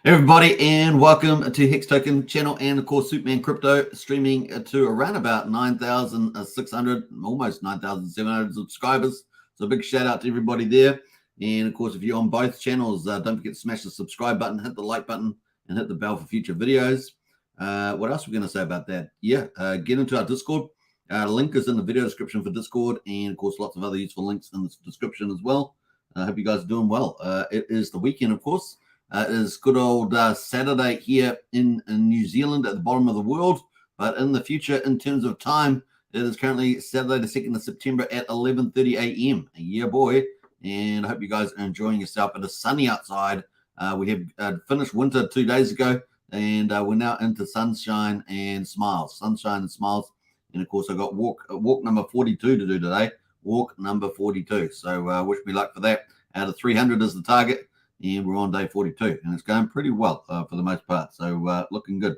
Everybody, and welcome to Hex Token channel and of course Superman Crypto, streaming to around about 9,600, almost 9,700 subscribers. So a big shout out to everybody there. And of course, if you're on both channels, don't forget to smash the subscribe button, hit the like button, and hit the bell for future videos. What else are we going to say about that? Yeah, get into our Discord. Link is in the video description for Discord, and of course lots of other useful links in the description as well. I hope you guys are doing well. It is the weekend, of course. It is good old Saturday here in New Zealand at the bottom of the world. But in the future, in terms of time, it is currently Saturday the 2nd of September at 11:30 a.m. Yeah, boy. And I hope you guys are enjoying yourself. It is sunny outside. We have finished winter 2 days ago, and we're now into sunshine and smiles. Sunshine and smiles. And, of course, I got walk number 42 to do today. Walk number 42. So wish me luck for that. Out of 300 is the target. And we're on day 42, and it's going pretty well for the most part. So looking good.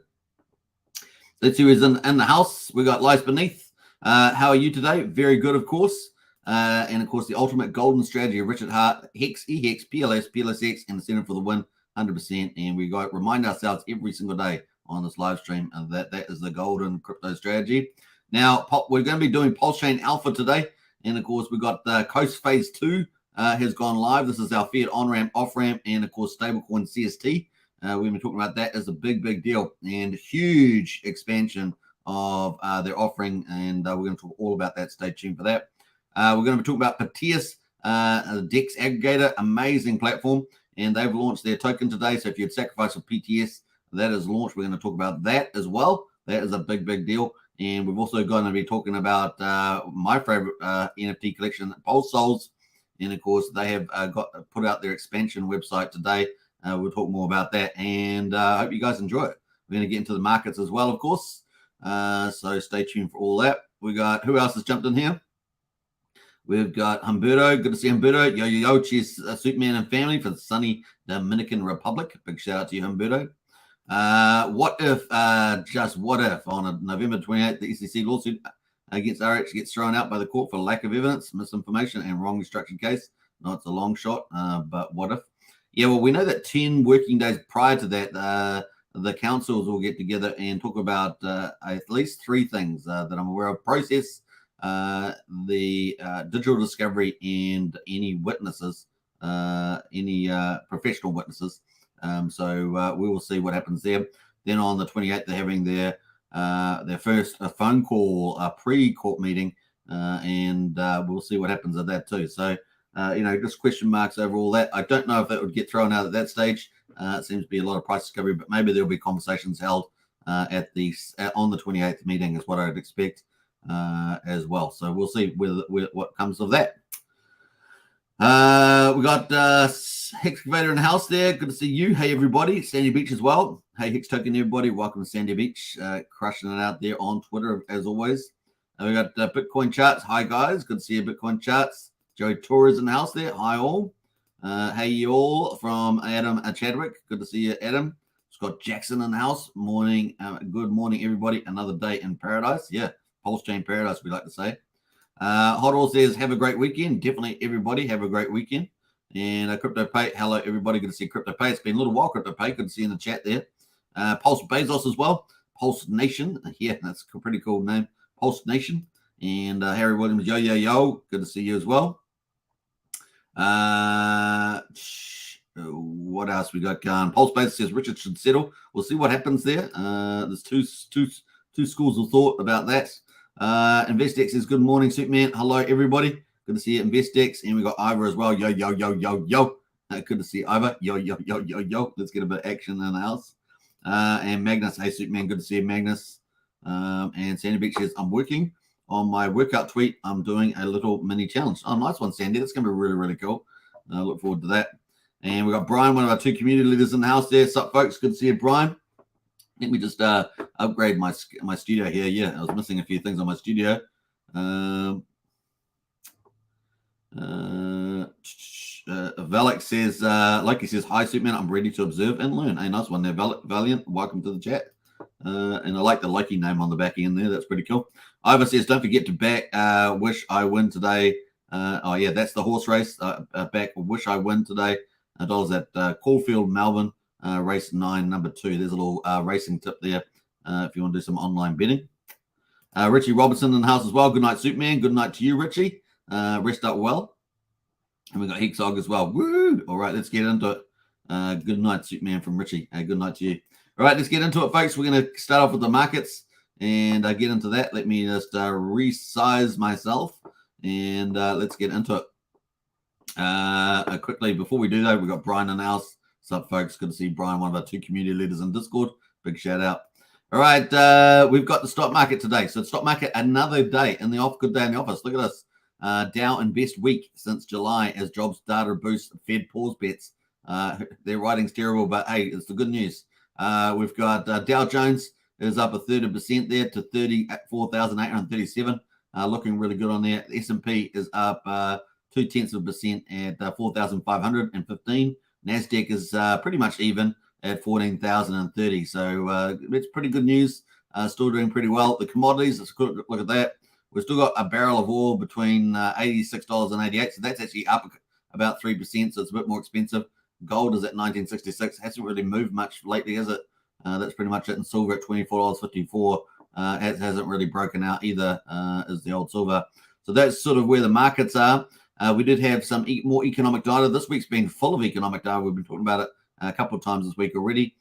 Let's see who's in the house. We got Lies Beneath. How are you today? Very good, of course. And of course, the ultimate golden strategy of Richard Hart, Hex, EHEX, PLS, PLSX, and the Center for the Win, 100%. And we got remind ourselves every single day on this live stream that is the golden crypto strategy. Now, we're going to be doing Pulsechain Alpha today. And of course, we got Coast Phase 2. Has gone live. This is our fiat on-ramp, off-ramp, and of course, stablecoin CST. We've been talking about that as a big, big deal and huge expansion of their offering, and we're going to talk all about that. Stay tuned for that. We're going to be talking about Piteas, DEX aggregator, amazing platform, and they've launched their token today. So if you had sacrifice of PTS, that is launched. We're going to talk about that as well. That is a big, big deal. And we've also going to be talking about my favorite NFT collection, Pulsechain. And of course, they have put out their expansion website today. We'll talk more about that, and I hope you guys enjoy it. We're going to get into the markets as well, of course. So stay tuned for all that. We got who else has jumped in here? We've got Humberto. Good to see Humberto. Yo, yo, yo. Cheers, Superman and family for the sunny Dominican Republic. Big shout out to you, Humberto. What if, just what if, on November 28th, the SEC lawsuit against RH gets thrown out by the court for lack of evidence, misinformation, and wrongly structured case? No, it's a long shot, but what if? Yeah, well, we know that 10 working days prior to that, the councils will get together and talk about at least 3 things that I'm aware of. Process, the digital discovery, and any witnesses, any professional witnesses. So we will see what happens there. Then on the 28th, they're having their first phone call pre-court meeting, and we'll see what happens at that too. So, just question marks over all that. I don't know if that would get thrown out at that stage. It seems to be a lot of price discovery, but maybe there'll be conversations held on the 28th meeting is what I'd expect as well. So we'll see what comes of that. We got Hexcavator in the house there. Good to see you. Hey, everybody. Sandy Beach as well. Hey, Hex Token, everybody. Welcome to Sandy Beach. Crushing it out there on Twitter, as always. We got Bitcoin charts. Hi, guys. Good to see you, Bitcoin charts. Joey Torres in the house there. Hi, all. Hey, you all from Adam Chadwick. Good to see you, Adam. Scott Jackson in the house. Morning. Good morning, everybody. Another day in paradise. Yeah, Pulsechain paradise, we like to say. Hot All says, have a great weekend. Definitely, everybody, have a great weekend. And CryptoPay, hello, everybody. Good to see CryptoPay. It's been a little while, CryptoPay. Good to see you in the chat there. Pulse Bezos as well. Pulse Nation. Yeah, that's a pretty cool name. Pulse Nation. And Harry Williams, yo, yo, yo. Good to see you as well. What else we got going? Pulse Bezos says Richard should settle. We'll see what happens there. There's two schools of thought about that. InvestX says, good morning, Superman. Hello, everybody. Good to see you, InvestX. And we got Ivor as well. Yo, yo, yo, yo, yo. Good to see Ivor. Yo, yo, yo, yo, yo. Let's get a bit of action in the house. And Magnus. Hey, Superman. Good to see you, Magnus. And Sandy Beach says, I'm working on my workout tweet. I'm doing a little mini challenge. Oh, nice one, Sandy. That's going to be really, really cool. I look forward to that. And we got Brian, one of our 2 community leaders in the house there. Sup, folks? Good to see you, Brian. Let me just upgrade my studio here. Yeah, I was missing a few things on my studio. Valak says, Loki says, hi, Superman. I'm ready to observe and learn. A nice one there, Valiant. Welcome to the chat. And I like the Loki name on the back end there. That's pretty cool. Ivor says, don't forget to back Wish I Win today. Oh, yeah, that's the horse race. Back Wish I Win today. Dollars at Caulfield, Melbourne. race 9, number 2. There's a little racing tip there if you want to do some online betting. Richie Robertson in the house as well. Good night, Superman. Good night to you, Richie. Rest up well. And we got Hex Token as well. Woo! All right, let's get into it. Good night, Superman from Richie. Good night to you. All right, let's get into it, folks. We're going to start off with the markets and get into that. Let me just resize myself and let's get into it. Quickly, before we do that, we've got Brian in the house. What's up, folks? Good to see Brian, one of our 2 community leaders in Discord. Big shout out. All right, we've got the stock market today. So, stock market, another day in the off. Good day in the office. Look at this. Dow and best week since July as jobs data boosts Fed pause bets. Their writing's terrible, but hey, it's the good news. We've got Dow Jones is up 1/3% there to 34,837. Looking really good on there. The S&P is up 0.2% at 4,515. NASDAQ is pretty much even at 14,030. So it's pretty good news. Still doing pretty well. The commodities, let's look at that. We've still got a barrel of oil between $86 and 88. So that's actually up about 3%. So it's a bit more expensive. Gold is at 1966. Hasn't really moved much lately, has it? That's pretty much it. And silver at $24.54. Hasn't really broken out either, as the old silver. So that's sort of where the markets are. We did have some more economic data. This week's been full of economic data. We've been talking about it a couple of times this week already,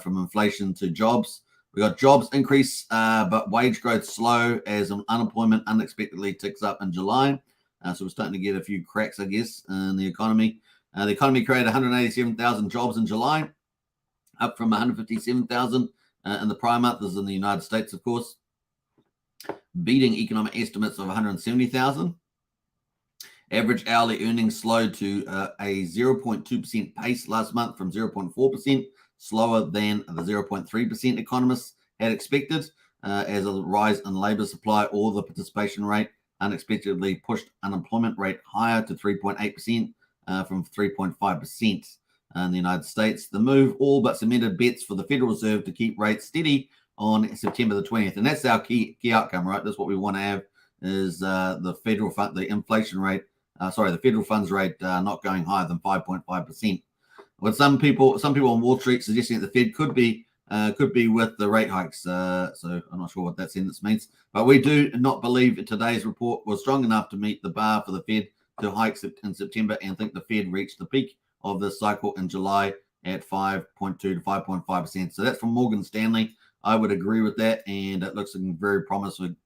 from inflation to jobs. We got jobs increase, but wage growth slow as unemployment unexpectedly ticks up in July. So we're starting to get a few cracks, I guess, in the economy. The economy created 187,000 jobs in July, up from 157,000 in the prior month. This is in the United States, of course, beating economic estimates of 170,000. Average hourly earnings slowed to a 0.2% pace last month from 0.4%, slower than the 0.3% economists had expected, as a rise in labor supply or the participation rate unexpectedly pushed unemployment rate higher to 3.8% from 3.5% in the United States. The move all but cemented bets for the Federal Reserve to keep rates steady on September the 20th. And that's our key outcome, right? That's what we want to have, is the federal inflation rate, the federal funds rate not going higher than 5.5%. With some people on Wall Street suggesting that the Fed could be with the rate hikes. So I'm not sure what that sentence means, but we do not believe today's report was strong enough to meet the bar for the Fed to hike in September, and think the Fed reached the peak of this cycle in July at 5.2 to 5.5%. So that's from Morgan Stanley. I would agree with that, and it looks very promising,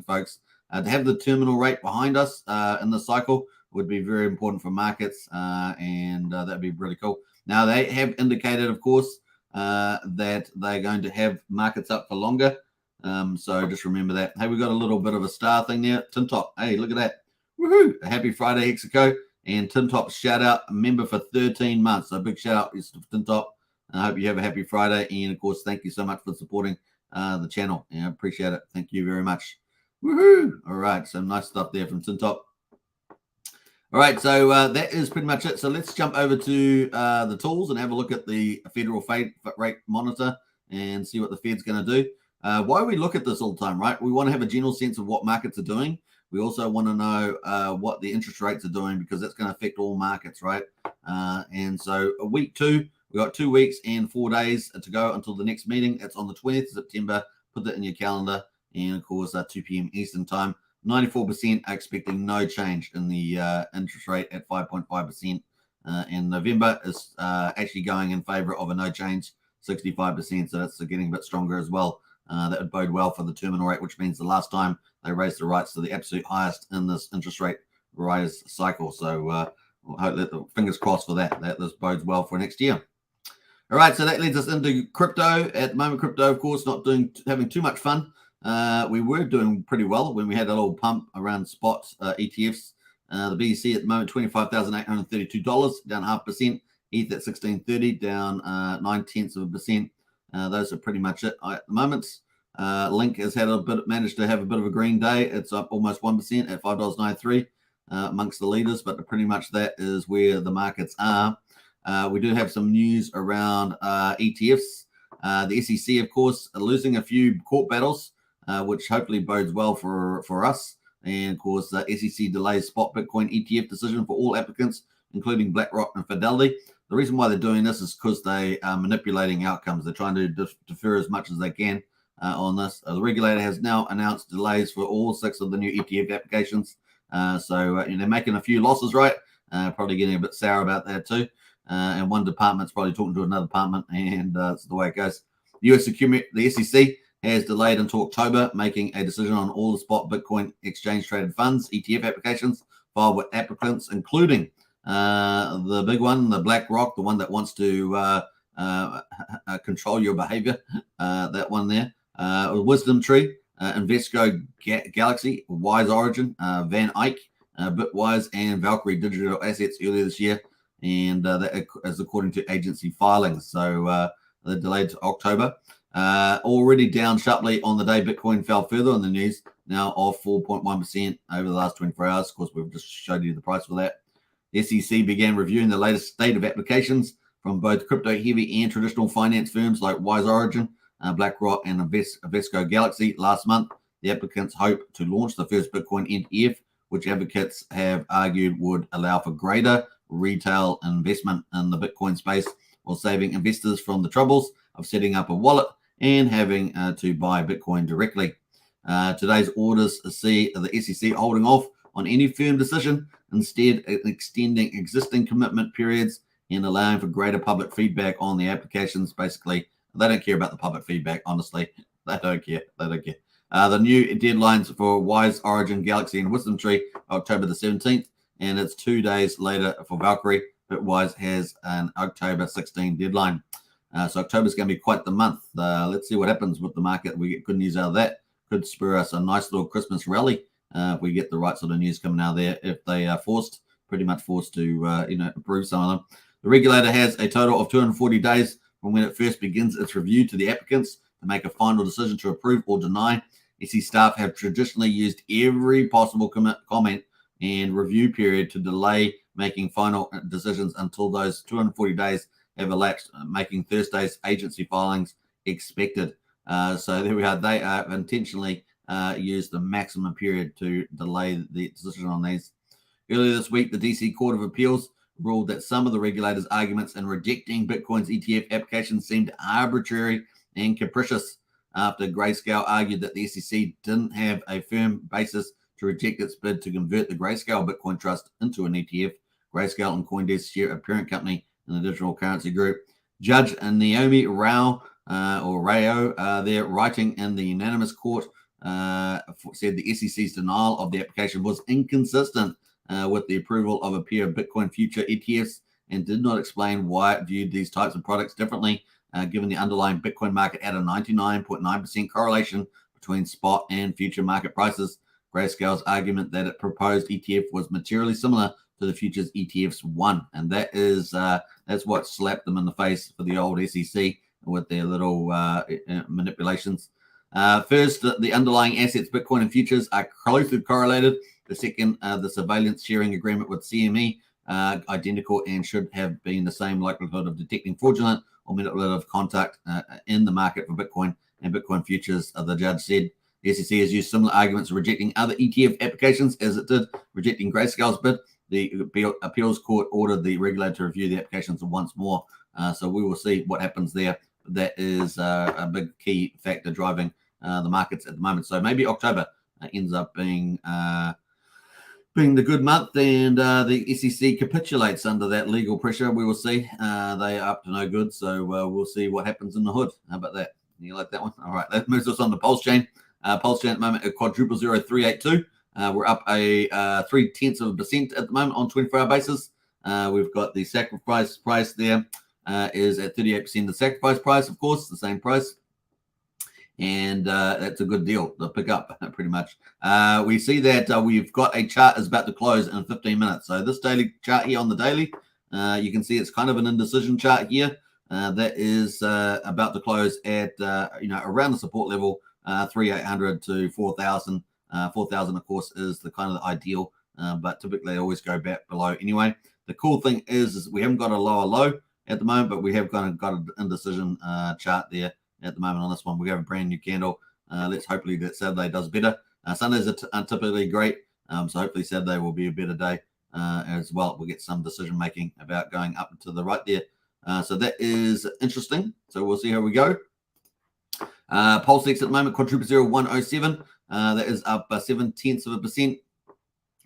folks. To have the terminal rate behind us in the cycle would be very important for markets, and that'd be really cool. Now, they have indicated, of course, that they're going to have markets up for longer. So just remember that. Hey, we got a little bit of a star thing there. Tin Top. Hey, look at that. Woohoo! A happy Friday, Hexico. And Tin Top, shout out, a member for 13 months. So big shout out to Tin Top. I hope you have a happy Friday. And of course, thank you so much for supporting the channel. I appreciate it. Thank you very much. Woohoo! All right. Some nice stuff there from Tin Top. All right. So that is pretty much it. So let's jump over to the tools and have a look at the federal rate monitor and see what the Fed's going to do. Why we look at this all the time, right? We want to have a general sense of what markets are doing. We also want to know what the interest rates are doing, because that's going to affect all markets, right? And so week 2, we got 2 weeks and 4 days to go until the next meeting. It's on the 20th of September. Put that in your calendar. And of course, 2 p.m. Eastern time. 94% are expecting no change in the interest rate at 5.5%. And November is actually going in favor of a no change, 65%. So that's getting a bit stronger as well. That would bode well for the terminal rate, which means the last time they raised the rates to the absolute highest in this interest rate rise cycle. So fingers crossed for that this bodes well for next year. All right, so that leads us into crypto. At the moment, crypto, of course, not having too much fun. We were doing pretty well when we had a little pump around spot ETFs. The BEC at the moment, $25,832, down 0.5%. ETH at 1630, down 0.9%. Those are pretty much it at the moment. Link has managed to have a bit of a green day. It's up almost 1% at $5.93 amongst the leaders, but pretty much that is where the markets are. We do have some news around ETFs. The SEC, of course, are losing a few court battles, which hopefully bodes well for us. And of course, the SEC delays spot Bitcoin ETF decision for all applicants, including BlackRock and Fidelity. The reason why they're doing this is because they are manipulating outcomes. They're trying to defer as much as they can on this. The regulator has now announced delays for all 6 of the new ETF applications. So they're making a few losses, right? Probably getting a bit sour about that too. And one department's probably talking to another department, and that's the way it goes. The SEC has delayed until October, making a decision on all the spot Bitcoin exchange-traded funds, ETF applications, filed with applicants, including the big one, the BlackRock, the one that wants to control your behavior, that one there. Wisdom Tree, Invesco Galaxy, Wise Origin, Van Eyck, Bitwise, and Valkyrie Digital Assets earlier this year. And that is according to agency filings. So they're delayed to October. Already down sharply on the day Bitcoin fell further in the news, now off 4.1% over the last 24 hours. Of course, we've just showed you the price for that. The SEC began reviewing the latest state of applications from both crypto-heavy and traditional finance firms like Wise Origin, BlackRock, and Invesco Galaxy last month. The applicants hope to launch the first Bitcoin ETF, which advocates have argued would allow for greater retail investment in the Bitcoin space while saving investors from the troubles of setting up a wallet and having to buy Bitcoin directly. Today's orders see the SEC holding off on any firm decision, instead extending existing commitment periods and allowing for greater public feedback on the applications. Basically, they don't care about the public feedback, honestly. They don't care. The new deadlines for Wise Origin, Galaxy, and Wisdom Tree, October the 17th, and it's 2 days later for Valkyrie, but Wise has an October 16 deadline. So October is going to be quite the month. Let's see what happens with the market. We get good news out of that. Could spur us a nice little Christmas rally if we get the right sort of news coming out of there. If they are pretty much forced to, approve some of them. The regulator has a total of 240 days from when it first begins its review to the applicants to make a final decision to approve or deny. SEC staff have traditionally used every possible comment and review period to delay making final decisions until those 240 days have elapsed, making Thursday's agency filings expected. So there we are. They have intentionally used the maximum period to delay the decision on these. Earlier this week, the DC Court of Appeals ruled that some of the regulator's arguments in rejecting Bitcoin's ETF application seemed arbitrary and capricious, after Grayscale argued that the SEC didn't have a firm basis to reject its bid to convert the Grayscale Bitcoin Trust into an ETF. Grayscale and CoinDesk share a parent company in the digital currency group. Judge Naomi Rao, they're writing in the unanimous court, said the SEC's denial of the application was inconsistent with the approval of a pair of Bitcoin future ETFs, and did not explain why it viewed these types of products differently, given the underlying Bitcoin market had a 99.9% correlation between spot and future market prices. Grayscale's argument that it proposed ETF was materially similar to the futures ETFs won, and that is that's what slapped them in the face for the old SEC with their little manipulations. First, the underlying assets, Bitcoin and futures, are closely correlated. The second, the surveillance sharing agreement with CME, identical and should have been the same likelihood of detecting fraudulent or manipulative conduct in the market for Bitcoin and Bitcoin futures, the judge said. The SEC has used similar arguments rejecting other ETF applications as it did rejecting Grayscale's bid. The appeals court ordered the regulator to review the applications once more. So we will see what happens there. That is a big key factor driving the markets at the moment. So maybe October ends up being the good month, and the SEC capitulates under that legal pressure. We will see. They are up to no good, so we'll see what happens in the hood. How about that? You like that one? All right, that moves us on to Pulsechain. Pulsechain at the moment at quadruple 0382. We're up a 0.3% at the moment on 24-hour basis. We've got the sacrifice price there is at 38%. The sacrifice price, of course, the same price. And that's a good deal to pick up, pretty much. We see that we've got a chart is about to close in 15 minutes. So this daily chart here on the daily, you can see it's kind of an indecision chart here. That is about to close at, around the support level, 3,800 to 4,000. 4,000, of course, is the kind of the ideal, but typically they always go back below anyway. The cool thing is we haven't got a lower low at the moment, but we have got an indecision chart there at the moment on this one. We have a brand new candle. Let's hopefully that Saturday does better. Sundays are typically great, so hopefully Saturday will be a better day as well. We'll get some decision making about going up to the right there. So that is interesting. So we'll see how we go. Pulsechain at the moment, quadruple 0107. That is up 0.7%,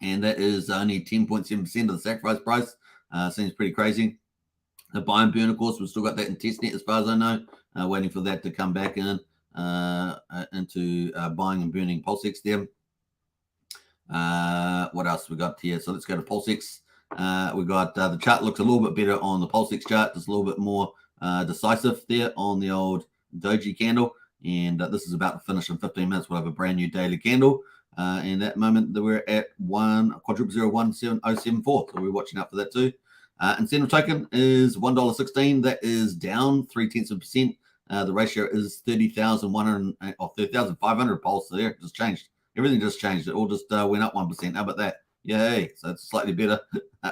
and that is only 10.7% of the sacrifice price. Seems pretty crazy. The buy and burn, of course, we've still got that in testnet as far as I know, waiting for that to come back in into buying and burning Pulsechain there. What else we got here? So let's go to Pulsechain. We got the chart looks a little bit better on the Pulsechain chart. Just a little bit more decisive there on the old doji candle. And this is about to finish in 15 minutes. We'll have a brand new daily candle. And at the moment, we're at 1,000,170.74. So we're watching out for that too. Incentive token is $1.16. That is down 0.3%. The ratio is 30,100 or 30,500 pulse. So there, it just changed. Everything just changed. It all just went up 1%. How about that? Yay. So it's slightly better.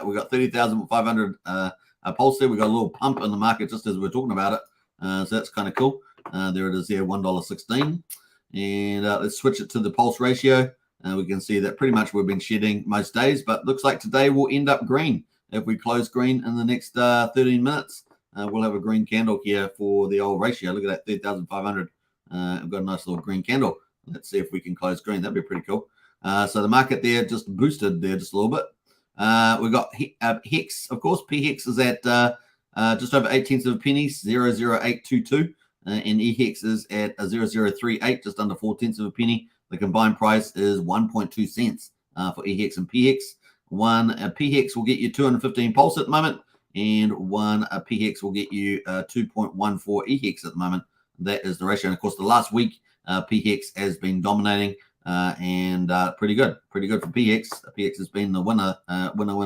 We got 30,500 pulse there. We got a little pump in the market just as we're talking about it. So that's kind of cool. There it is there, $1.16. And let's switch it to the pulse ratio. We can see that pretty much we've been shedding most days, but looks like today will end up green. If we close green in the next 13 minutes, we'll have a green candle here for the old ratio. Look at that, 30,500. I've got a nice little green candle. Let's see if we can close green. That'd be pretty cool. So the market there just boosted there just a little bit. We've got Hex, of course. PHEX is at just over 0.8 of a penny, 0.0822. And EHEX is at 0.0038, just under 0.4 of a penny. The combined price is 1.2 cents for EHEX and PHEX. One PHEX will get you 215 pulse at the moment, and one PHEX will get you 2.14 EHEX at the moment. That is the ratio. And of course, the last week, PHEX has been dominating and pretty good for PHEX. PHEX has been the winner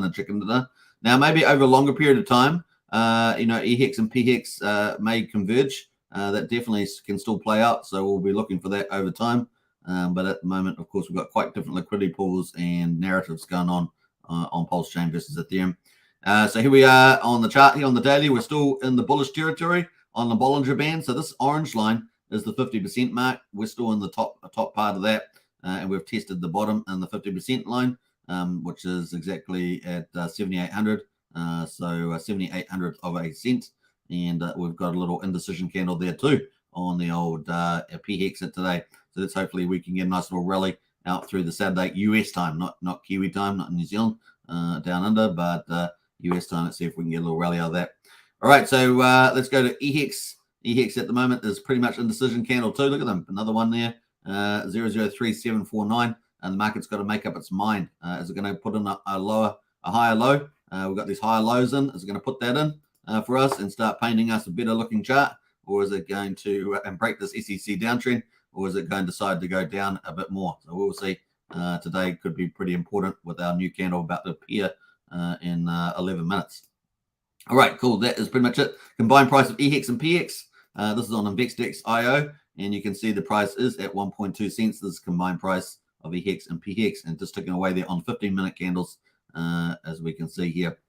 chicken dinner. Now, maybe over a longer period of time, EHEX and PHEX may converge. That definitely can still play out, so we'll be looking for that over time. But at the moment, of course, we've got quite different liquidity pools and narratives going on Pulsechain versus Ethereum. So here we are on the chart here on the daily. We're still in the bullish territory on the Bollinger Band. So this orange line is the 50% mark. We're still in the top part of that, and we've tested the bottom and the 50% line, which is exactly at 7,800. So 7,800 of a cent. And we've got a little indecision candle there too on the old PHEX today. So that's hopefully we can get a nice little rally out through the Saturday US time, not Kiwi time, not New Zealand down under, but US time. Let's see if we can get a little rally out of that. All right, so let's go to EHEX. EHEX at the moment is pretty much indecision candle too. Look at them, another one there, 0.03749, and the market's got to make up its mind. Is it going to put in a higher low? We've got these higher lows in. Is it going to put that in for us and start painting us a better looking chart, or is it going to break this SEC downtrend, or is it going to decide to go down a bit more? So we'll see. Today could be pretty important with our new candle about to appear in 11 minutes. All right, cool. That is pretty much it. Combined price of EHEX and PHEX. This is on InvestX.io, and you can see the price is at 1.2 cents. This is combined price of EHEX and PHEX, and just ticking away there on 15-minute candles, as we can see here.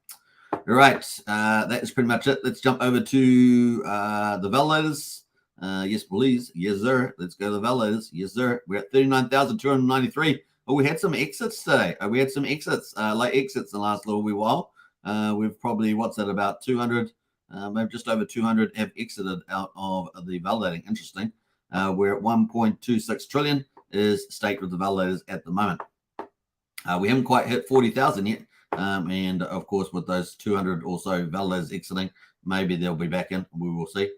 All right, that is pretty much it. Let's jump over to the validators. Yes, please. Yes, sir. Let's go to the validators. Yes, sir. We're at 39,293. Oh, we had some exits today. We had some exits, late exits in the last little wee while. We've probably, what's that, about 200, maybe just over 200 have exited out of the validating. Interesting. We're at 1.26 trillion is staked with the validators at the moment. We haven't quite hit 40,000 yet. And of course, with those 200 or so validators exiting, maybe they'll be back in. We will see.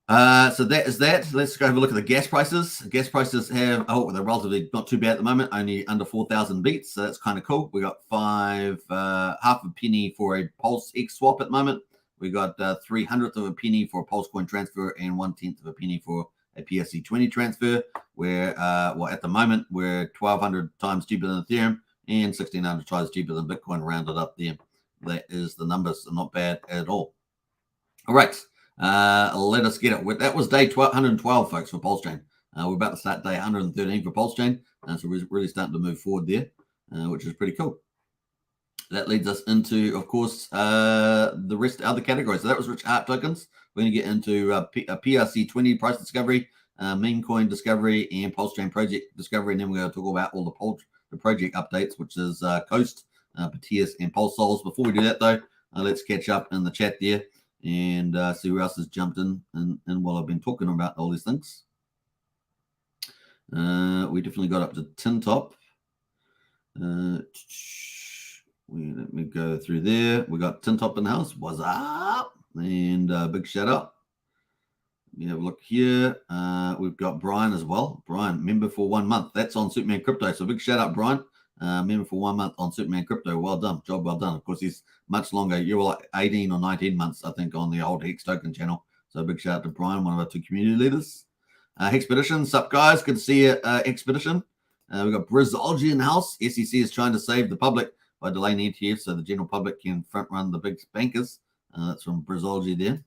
So that is that. Let's go have a look at the gas prices. Gas prices have, they're relatively not too bad at the moment, only under 4,000 beats. So that's kind of cool. We got half a penny for a Pulse X swap at the moment. We got 3/100th of a penny for a Pulse coin transfer and 1/10 of a penny for a PSC20 transfer. Where, at the moment, we're 1,200 times cheaper than Ethereum and 1,600 times cheaper than Bitcoin, rounded up there. That is the numbers. Not bad at all. All right. Let us get it. That was day 112, folks, for Pulsechain. We're about to start day 113 for Pulsechain. So we're really starting to move forward there, which is pretty cool. That leads us into, of course, the rest of other categories. So that was rich art tokens. We're going to get into a PRC20 price discovery, meme coin discovery, and Pulsechain project discovery. And then we're going to talk about all the project updates, which is Coast, Piteas and Pulsechain. Before we do that, though, let's catch up in the chat there and see who else has jumped in while I've been talking about all these things. We definitely got up to Tin Top. Let me go through there. We got Tin Top in the house. What's up? And big shout out. We have a look here. We've got Brian as well. Brian, member for 1 month. That's on Superman Crypto. So big shout out, Brian. Member for 1 month on Superman Crypto. Well done. Job well done. Of course, he's much longer. You were like 18 or 19 months, I think, on the old Hex Token channel. So big shout out to Brian, one of our 2 community leaders. Expedition. Sup, guys? Good to see you, Expedition. We've got Brizology in the house. SEC is trying to save the public by delaying the ETF so the general public can front run the big bankers. That's from Brizology there.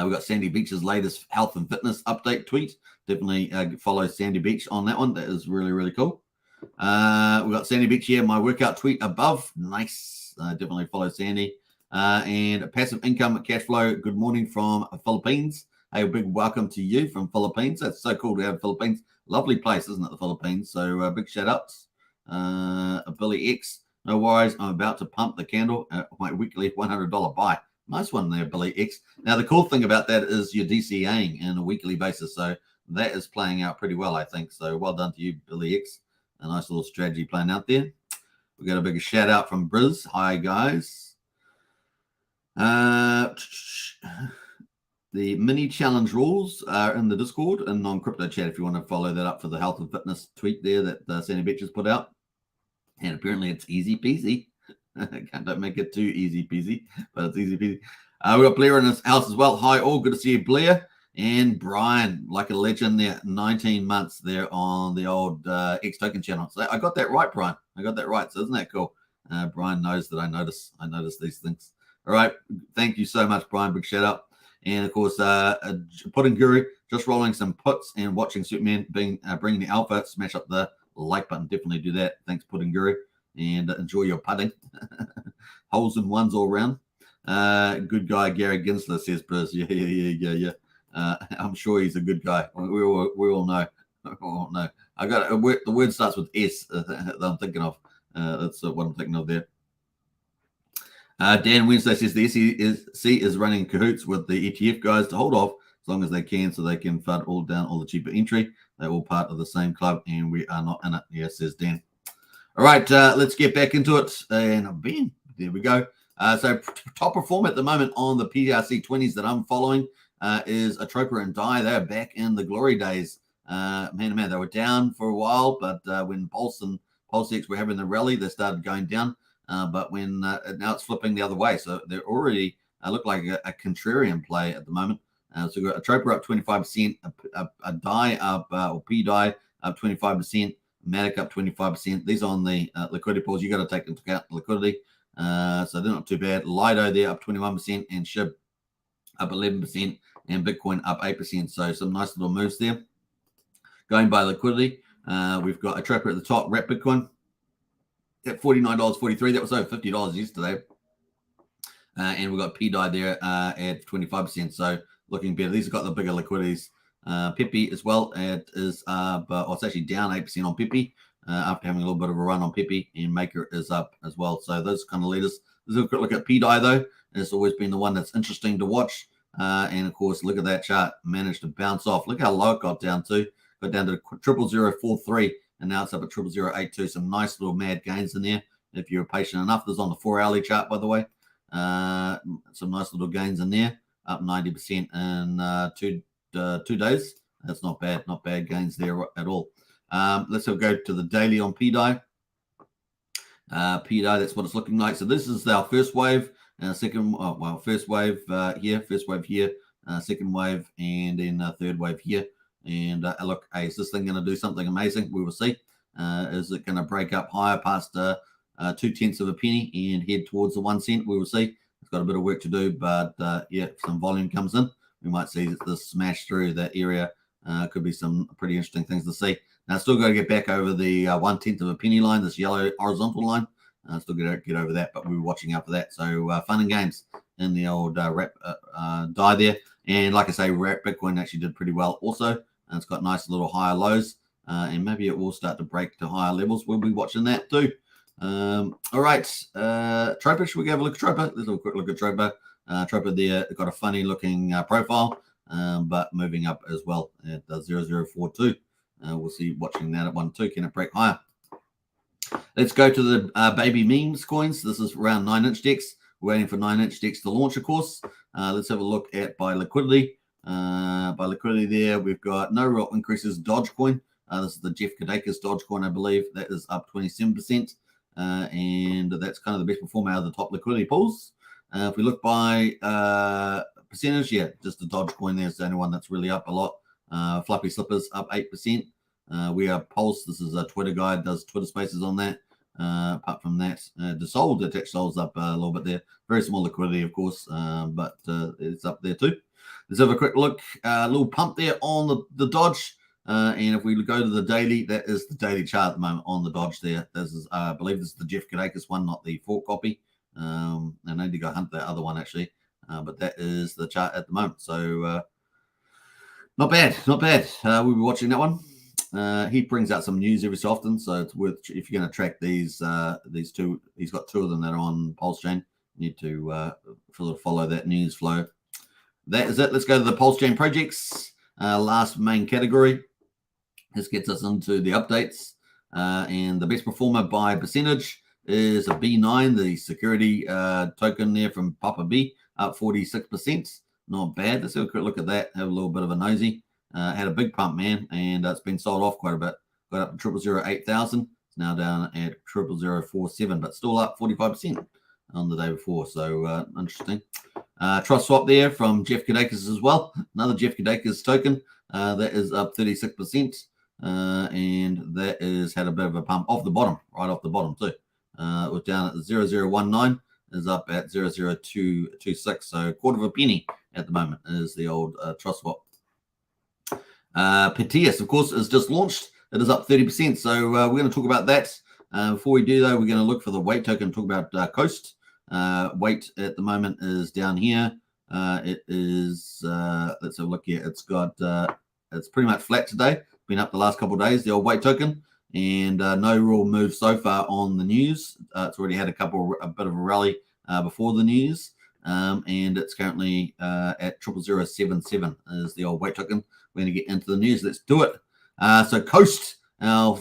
We've got Sandy Beach's latest health and fitness update tweet. Definitely follow Sandy Beach on that one. That is really, really cool. We've got Sandy Beach here. My workout tweet above. Nice. Definitely follow Sandy. And passive income cash flow. Good morning from Philippines. Hey, a big welcome to you from Philippines. That's so cool to have Philippines. Lovely place, isn't it, the Philippines? So big shout outs. Billy X. No worries. I'm about to pump the candle at my weekly $100 buy. Nice one there, Billy X. Now, the cool thing about that is you're DCAing in a weekly basis. So that is playing out pretty well, I think. So well done to you, Billy X. A nice little strategy playing out there. We got a big shout out from Briz. Hi, guys. The mini challenge rules are in the Discord and non-crypto chat if you want to follow that up for the health and fitness tweet there that Sandy Beach has put out. And apparently it's easy peasy. Don't make it too easy peasy, but it's easy peasy. We got Blair in his house as well. Hi, all. Good to see you, Blair. And Brian, like a legend there, 19 months there on the old Hex Token channel. So I got that right, Brian. I got that right. So isn't that cool? Brian knows that I notice these things. All right. Thank you so much, Brian. Big shout out. And of course, Pudding Guru, just rolling some puts and watching Superman bringing the alpha. Smash up the like button. Definitely do that. Thanks, Pudding Guru. And enjoy your putting. Holes in ones all around. Good guy, Gary Ginsler, says Briz. Yeah. I'm sure he's a good guy. We all know. I got the word starts with S that I'm thinking of. That's what I'm thinking of there. Dan Wednesday says the SEC is running cahoots with the ETF guys to hold off as long as they can so they can fund all down all the cheaper entry. They're all part of the same club and we are not in it. Yeah, says Dan. All right, let's get back into it. And Ben, there we go. So top performer at the moment on the PRC 20s that I'm following is Atropa and Dai. They're back in the glory days. Man, they were down for a while, but when Pulse and PulseX were having the rally, they started going down. But when now it's flipping the other way. So they're already look like a contrarian play at the moment. So we've got Atropa up 25%, a Dai up, or P Dai up 25%. Matic up 25%. These are on the liquidity pools. You got to take into account liquidity. So they're not too bad. Lido there up 21% and SHIB up 11% and Bitcoin up 8%. So some nice little moves there. Going by liquidity, we've got Atropa at the top, Wrap Bitcoin at $49.43. That was over $50 yesterday. And we've got PDI there at 25%. So looking better. These have got the bigger liquidities. Pepe as well. It is, but it's actually down 8% on Pepe after having a little bit of a run on Pepe, and Maker is up as well. So those kind of leaders. Let's have a quick look at PDI though. It's always been the one that's interesting to watch. And of course, look at that chart. Managed to bounce off. Look how low it got down to. Got down to 00043, and now it's up at 00082. Some nice little mad gains in there if you're patient enough. There's on the 4-hourly chart, by the way. Some nice little gains in there, up 90% in 2 days. That's not bad. Not bad gains there at all. Let's go to the daily on PDI. PDI, that's what it's looking like. So this is our first wave. First wave here, second wave, and then third wave here. And look, hey, is this thing going to do something amazing? We will see. Is it going to break up higher past 0.2 of a penny and head towards the 1 cent? We will see. It's got a bit of work to do, but yeah, if some volume comes in, we might see this smash through that area. Could be some pretty interesting things to see. Now, still got to get back over the 1/10 of a penny line, this yellow horizontal line. Still got to get over that, but we were watching out for that. So fun and games in the old die there. And like I say, Wrap Bitcoin actually did pretty well also. It's got nice little higher lows, and maybe it will start to break to higher levels. We'll be watching that too. All right, Tropa, should we have a look at Tropa? Let's have a quick look at Tropa. Tropa there got a funny looking profile, but moving up as well at 0042. We'll see watching that at 1-2. Can it break higher? Let's go to the baby memes coins. This is around 9-inch decks. We're waiting for 9-inch decks to launch, of course. Let's have a look at by liquidity. By liquidity there, we've got no real increases. Dogecoin. This is the Jeff Kadakis Dogecoin, I believe. That is up 27%. And that's kind of the best performer out of the top liquidity pools. If we look by percentage, yeah, just the Dogecoin there is the only one that's really up a lot. Fluffy Slippers up 8%. We are Pulse. This is a Twitter guy, does Twitter spaces on that. Apart from that, Dissolved, attached souls up a little bit there. Very small liquidity, of course, but it's up there too. Let's have a quick look. A little pump there on the Dodge. And if we go to the daily, that is the daily chart at the moment on the Dodge there. This is, I believe this is the Jeff Kadakis one, not the fork copy. And I need to go hunt the other one actually. But that is the chart at the moment. So not bad, not bad. We'll be watching that one. He brings out some news every so often, so it's worth, if you're going to track these two. He's got two of them that are on Pulsechain. You need to follow that news flow. That is it. Let's go to the Pulsechain projects. Last main category. This gets us into the updates, and the best performer by percentage is a B9, the security token there from Papa B, up 46%. Not bad. Let's have a quick look at that. Have a little bit of a nosy. Had a big pump, man, and it's been sold off quite a bit. Got up to 0008000. It's now down at 00047, but still up 45% on the day before. So interesting. Trust swap there from Jeff Kadakis as well. Another Jeff Kadakis token that is up 36%, and that is had a bit of a pump off the bottom, right off the bottom too. It was down at 0019. Is up at 00226. So quarter of a penny at the moment is the old trust swap. Piteas, of course, is just launched. It is up 30%. So we're going to talk about that. Before we do, though, we're going to look for the weight token, talk about Coast. Weight at the moment is down here. It is, let's have a look here. It's got, it's pretty much flat today. Been up the last couple of days, the old weight token. And no real move so far on the news. It's already had a bit of a rally before the news. And it's currently at 00077 is the old weight token. We're going to get into the news. Let's do it. So Coast, our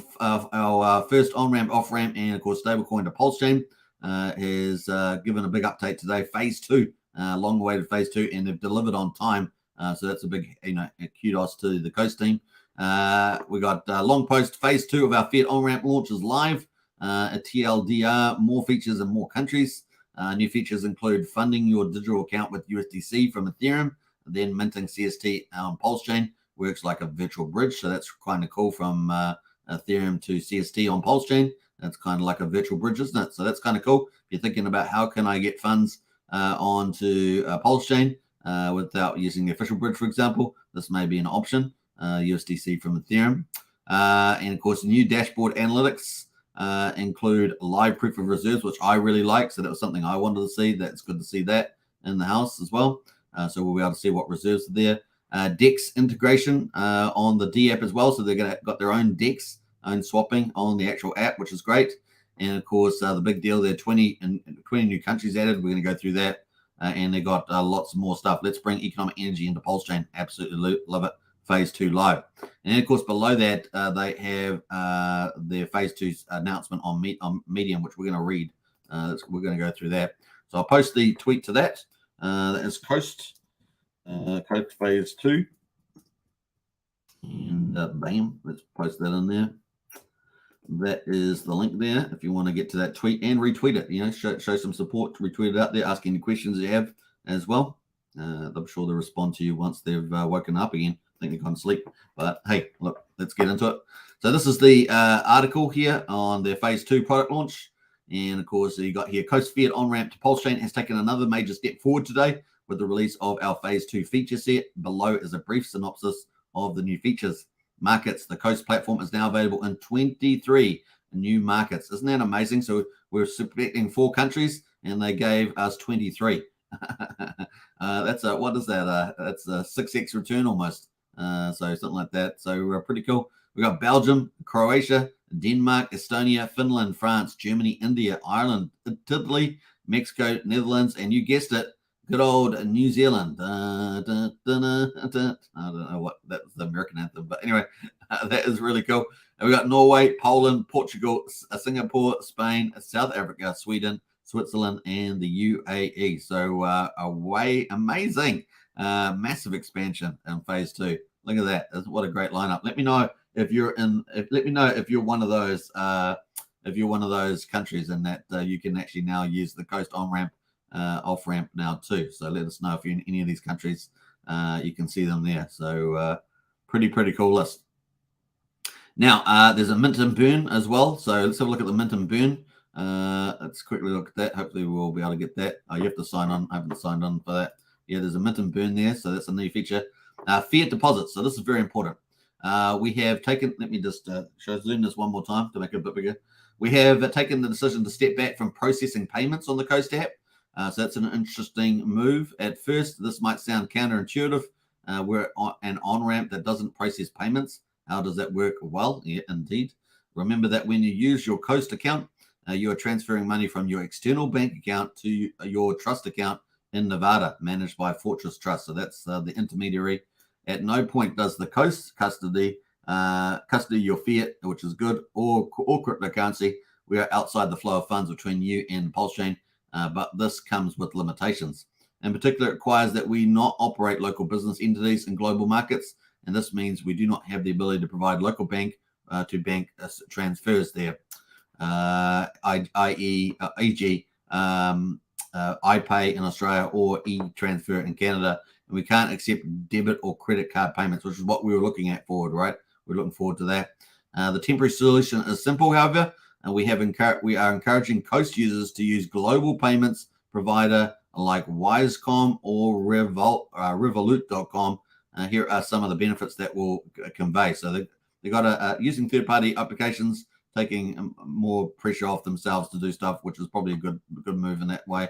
first on-ramp, off-ramp, and of course stablecoin to Pulsechain, has given a big update today. Phase 2, long-awaited Phase 2, and they've delivered on time. So that's a big, kudos to the Coast team. We got long post Phase 2 of our Fiat on-ramp launch is live. A TLDR, more features in more countries. New features include funding your digital account with USDC from Ethereum, then minting CST on Pulsechain. Works like a virtual bridge, so that's kind of cool from Ethereum to CST on Pulsechain. That's kind of like a virtual bridge, isn't it? So that's kind of cool. If you're thinking about how can I get funds onto Pulsechain without using the official bridge, for example, this may be an option. USDC from Ethereum. And of course, new dashboard analytics include live proof of reserves, which I really like. So that was something I wanted to see. That's good to see that in the house as well. So we'll be able to see what reserves are there. DEX integration on the D app as well. So they're got their own DEX, own swapping on the actual app, which is great. And of course, the big deal there, 20 new countries added. We're going to go through that. And they got lots more stuff. Let's bring economic energy into Pulsechain. Absolutely love it. Phase 2 live. And of course, below that, they have their Phase 2 announcement on Medium, which we're going to read. We're going to go through that. So I'll post the tweet to that. That is Coast Phase 2. And bam, let's post that in there. That is the link there. If you want to get to that tweet and retweet it, show some support to retweet it out there, ask any questions you have as well. I'm sure they'll respond to you once they've woken up again. I think they've gone to sleep. But hey, look, let's get into it. So this is the article here on their Phase 2 product launch. And of course, you got here, Coast Fiat on-ramp to Pulsechain has taken another major step forward today with the release of our Phase 2 feature set. Below is a brief synopsis of the new features. Markets, the Coast platform is now available in 23 new markets. Isn't that amazing? So we're selecting 4 countries and they gave us 23. That's a, what is that? That's a 6x return almost. So something like that. So we're pretty cool. We got Belgium, Croatia, Denmark, Estonia, Finland, France, Germany, India, Ireland, Italy, Mexico, Netherlands, and you guessed it, good old New Zealand. I don't know what that was, the American anthem, but anyway, that is really cool. And we got Norway, Poland, Portugal, Singapore, Spain, South Africa, Sweden, Switzerland, and the UAE. So amazing, massive expansion in phase 2. Look at that! What a great lineup. Let me know if you're in. Let me know if you're one of those. If you're one of those countries, and that you can actually now use the Coast on ramp, off ramp now too. So let us know if you're in any of these countries. You can see them there. So pretty cool list. Now there's a mint and burn as well. So let's have a look at the mint and burn. Let's quickly look at that. Hopefully we'll be able to get that. Oh, you have to sign on. I haven't signed on for that. Yeah, there's a mint and burn there. So that's a new feature. Fiat deposits. So this is very important. We have taken, let me just zoom this one more time to make it a bit bigger. We have taken the decision to step back from processing payments on the Coast app. So that's an interesting move. At first, this might sound counterintuitive. We're an on-ramp that doesn't process payments. How does that work? Well, yeah, indeed. Remember that when you use your Coast account, you are transferring money from your external bank account to your trust account in Nevada, managed by Fortress Trust. So that's the intermediary. At no point does the Coast custody your fiat, which is good, or cryptocurrency. We are outside the flow of funds between you and Pulsechain, but this comes with limitations. In particular, it requires that we not operate local business entities in global markets, and this means we do not have the ability to provide local bank to bank transfers there, i.e. e.g. iPay in Australia or e-transfer in Canada. And we can't accept debit or credit card payments, which is what we were looking at forward, right? We're looking forward to that. The temporary solution is simple, however, and we are encouraging Coast users to use global payments provider like Wisecom or Revolut.com. Here are some of the benefits that will convey. So they got using third-party applications, taking more pressure off themselves to do stuff, which is probably a good move in that way.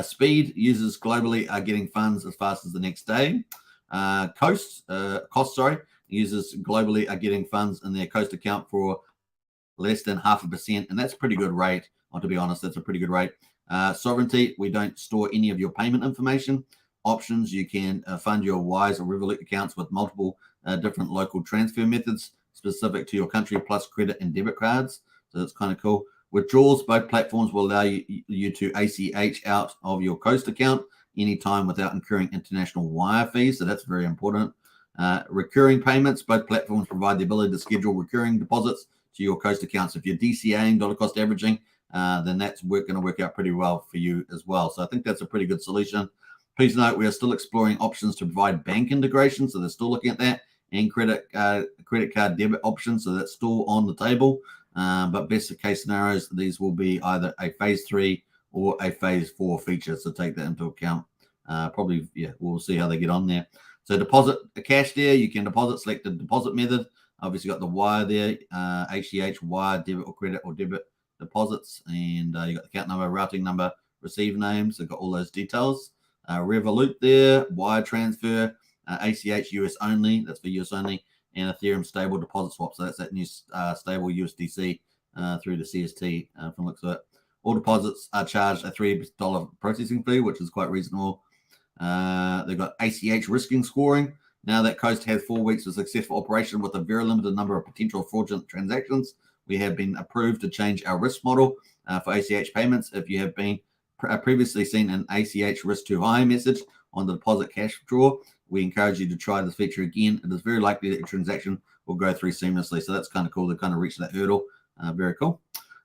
Speed, users globally are getting funds as fast as the next day. Cost, users globally are getting funds in their Coast account for less than 0.5%, and that's a pretty good rate. To be honest, that's a pretty good rate. Sovereignty, we don't store any of your payment information. Options, you can fund your Wise or Revolut accounts with multiple different local transfer methods specific to your country, plus credit and debit cards. So that's kind of cool. Withdrawals, both platforms will allow you to ACH out of your Coast account anytime without incurring international wire fees. So that's very important. Recurring payments, both platforms provide the ability to schedule recurring deposits to your Coast accounts. If you're DCAing, dollar cost averaging, then that's going to work out pretty well for you as well. So I think that's a pretty good solution. Please note, we are still exploring options to provide bank integration. So they're still looking at that, and credit card debit options. So that's still on the table. But best case scenarios, these will be either a phase 3 or a phase 4 feature. So take that into account. Probably, yeah, we'll see how they get on there. So deposit cash there. You can deposit, select the deposit method. Obviously got the wire there, HCH, wire, debit or credit or debit deposits. And you got the account number, routing number, receive name. So got all those details. Revolut there, wire transfer, ACH US only. That's for US only. And Ethereum stable deposit swap. So that's that new stable USDC through the CST from the looks of it. All deposits are charged a $3 processing fee, which is quite reasonable. They've got ACH risking scoring. Now that Coast has 4 weeks of successful operation with a very limited number of potential fraudulent transactions, we have been approved to change our risk model for ACH payments. If you have been previously seen an ACH risk too high message on the deposit cash withdrawal, we encourage you to try this feature again. It is very likely that your transaction will go through seamlessly. So that's kind of cool. They kind of reached that hurdle. Very cool.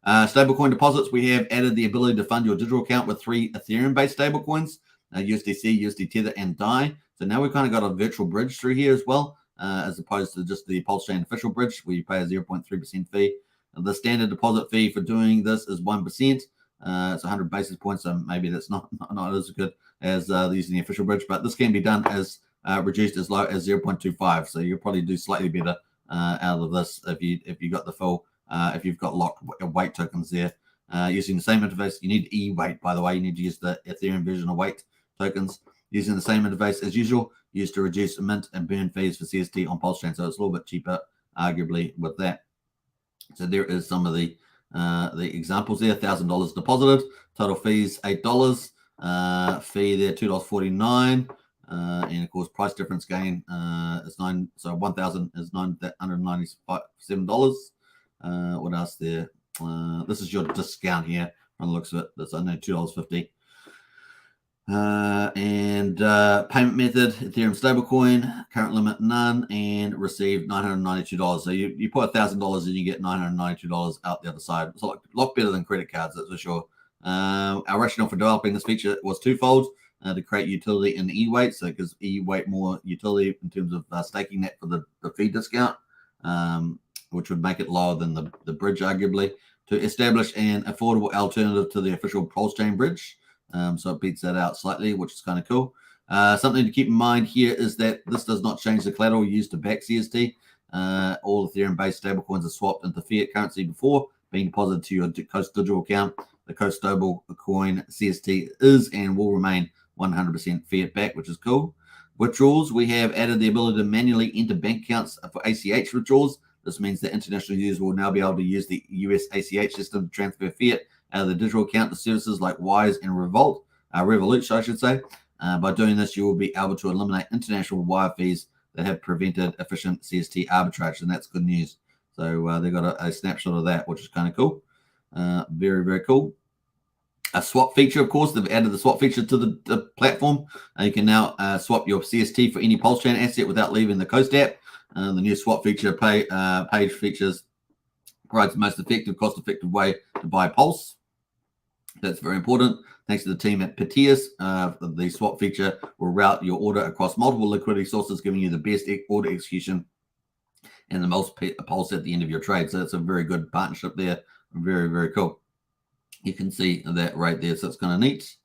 Stablecoin deposits, we have added the ability to fund your digital account with 3 Ethereum-based stablecoins, USDC, USD Tether, and DAI. So now we've kind of got a virtual bridge through here as well, as opposed to just the Pulsechain official bridge, where you pay a 0.3% fee. The standard deposit fee for doing this is 1%. It's 100 basis points, so maybe that's not as good as using the official bridge, but this can be done as reduced as low as 0.25. So you'll probably do slightly better out of this if you got the full, if you've got locked weight tokens there. Using the same interface, you need E-weight, by the way. You need to use the Ethereum version of weight tokens. Using the same interface as usual, used to reduce mint and burn fees for CST on Pulsechain. So it's a little bit cheaper, arguably, with that. So there is some of the examples there. $1,000 deposited, total fees $8, fee there $2.49, and of course price difference gain is $9. So 1,000 is $997. What else there? This is your discount here on the looks of it. That's only $2.50. And payment method, Ethereum stablecoin, current limit none, and received $992. So you put $1,000 and you get $992 out the other side. It's a lot better than credit cards, that's for sure. Our rationale for developing this feature was twofold: to create utility in E-Weight, so it gives E-Weight more utility in terms of staking that for the fee discount, which would make it lower than the bridge, arguably, to establish an affordable alternative to the official Pulsechain bridge. So it beats that out slightly, which is kind of cool. Something to keep in mind here is that this does not change the collateral used to back CST. All Ethereum-based stablecoins are swapped into fiat currency before being deposited to your Coast Digital account. The Coast stablecoin CST is and will remain 100% fiat back, which is cool. Withdrawals, we have added the ability to manually enter bank accounts for ACH withdrawals. This means that international users will now be able to use the US ACH system to transfer fiat out of the digital account to services like Wise and Revolut, I should say. By doing this, you will be able to eliminate international wire fees that have prevented efficient CST arbitrage, and that's good news. So they got a snapshot of that, which is kind of cool. Very, very cool. A swap feature, of course, they've added the swap feature to the platform. You can now swap your CST for any Pulsechain asset without leaving the Coast app. The new swap feature page features provides the most effective, cost-effective way to buy Pulse. That's very important. Thanks to the team at Piteas, the swap feature will route your order across multiple liquidity sources, giving you the best order execution and the most Pulse at the end of your trade. So that's a very good partnership there. Very, very cool. You can see that right there. So it's kind of neat.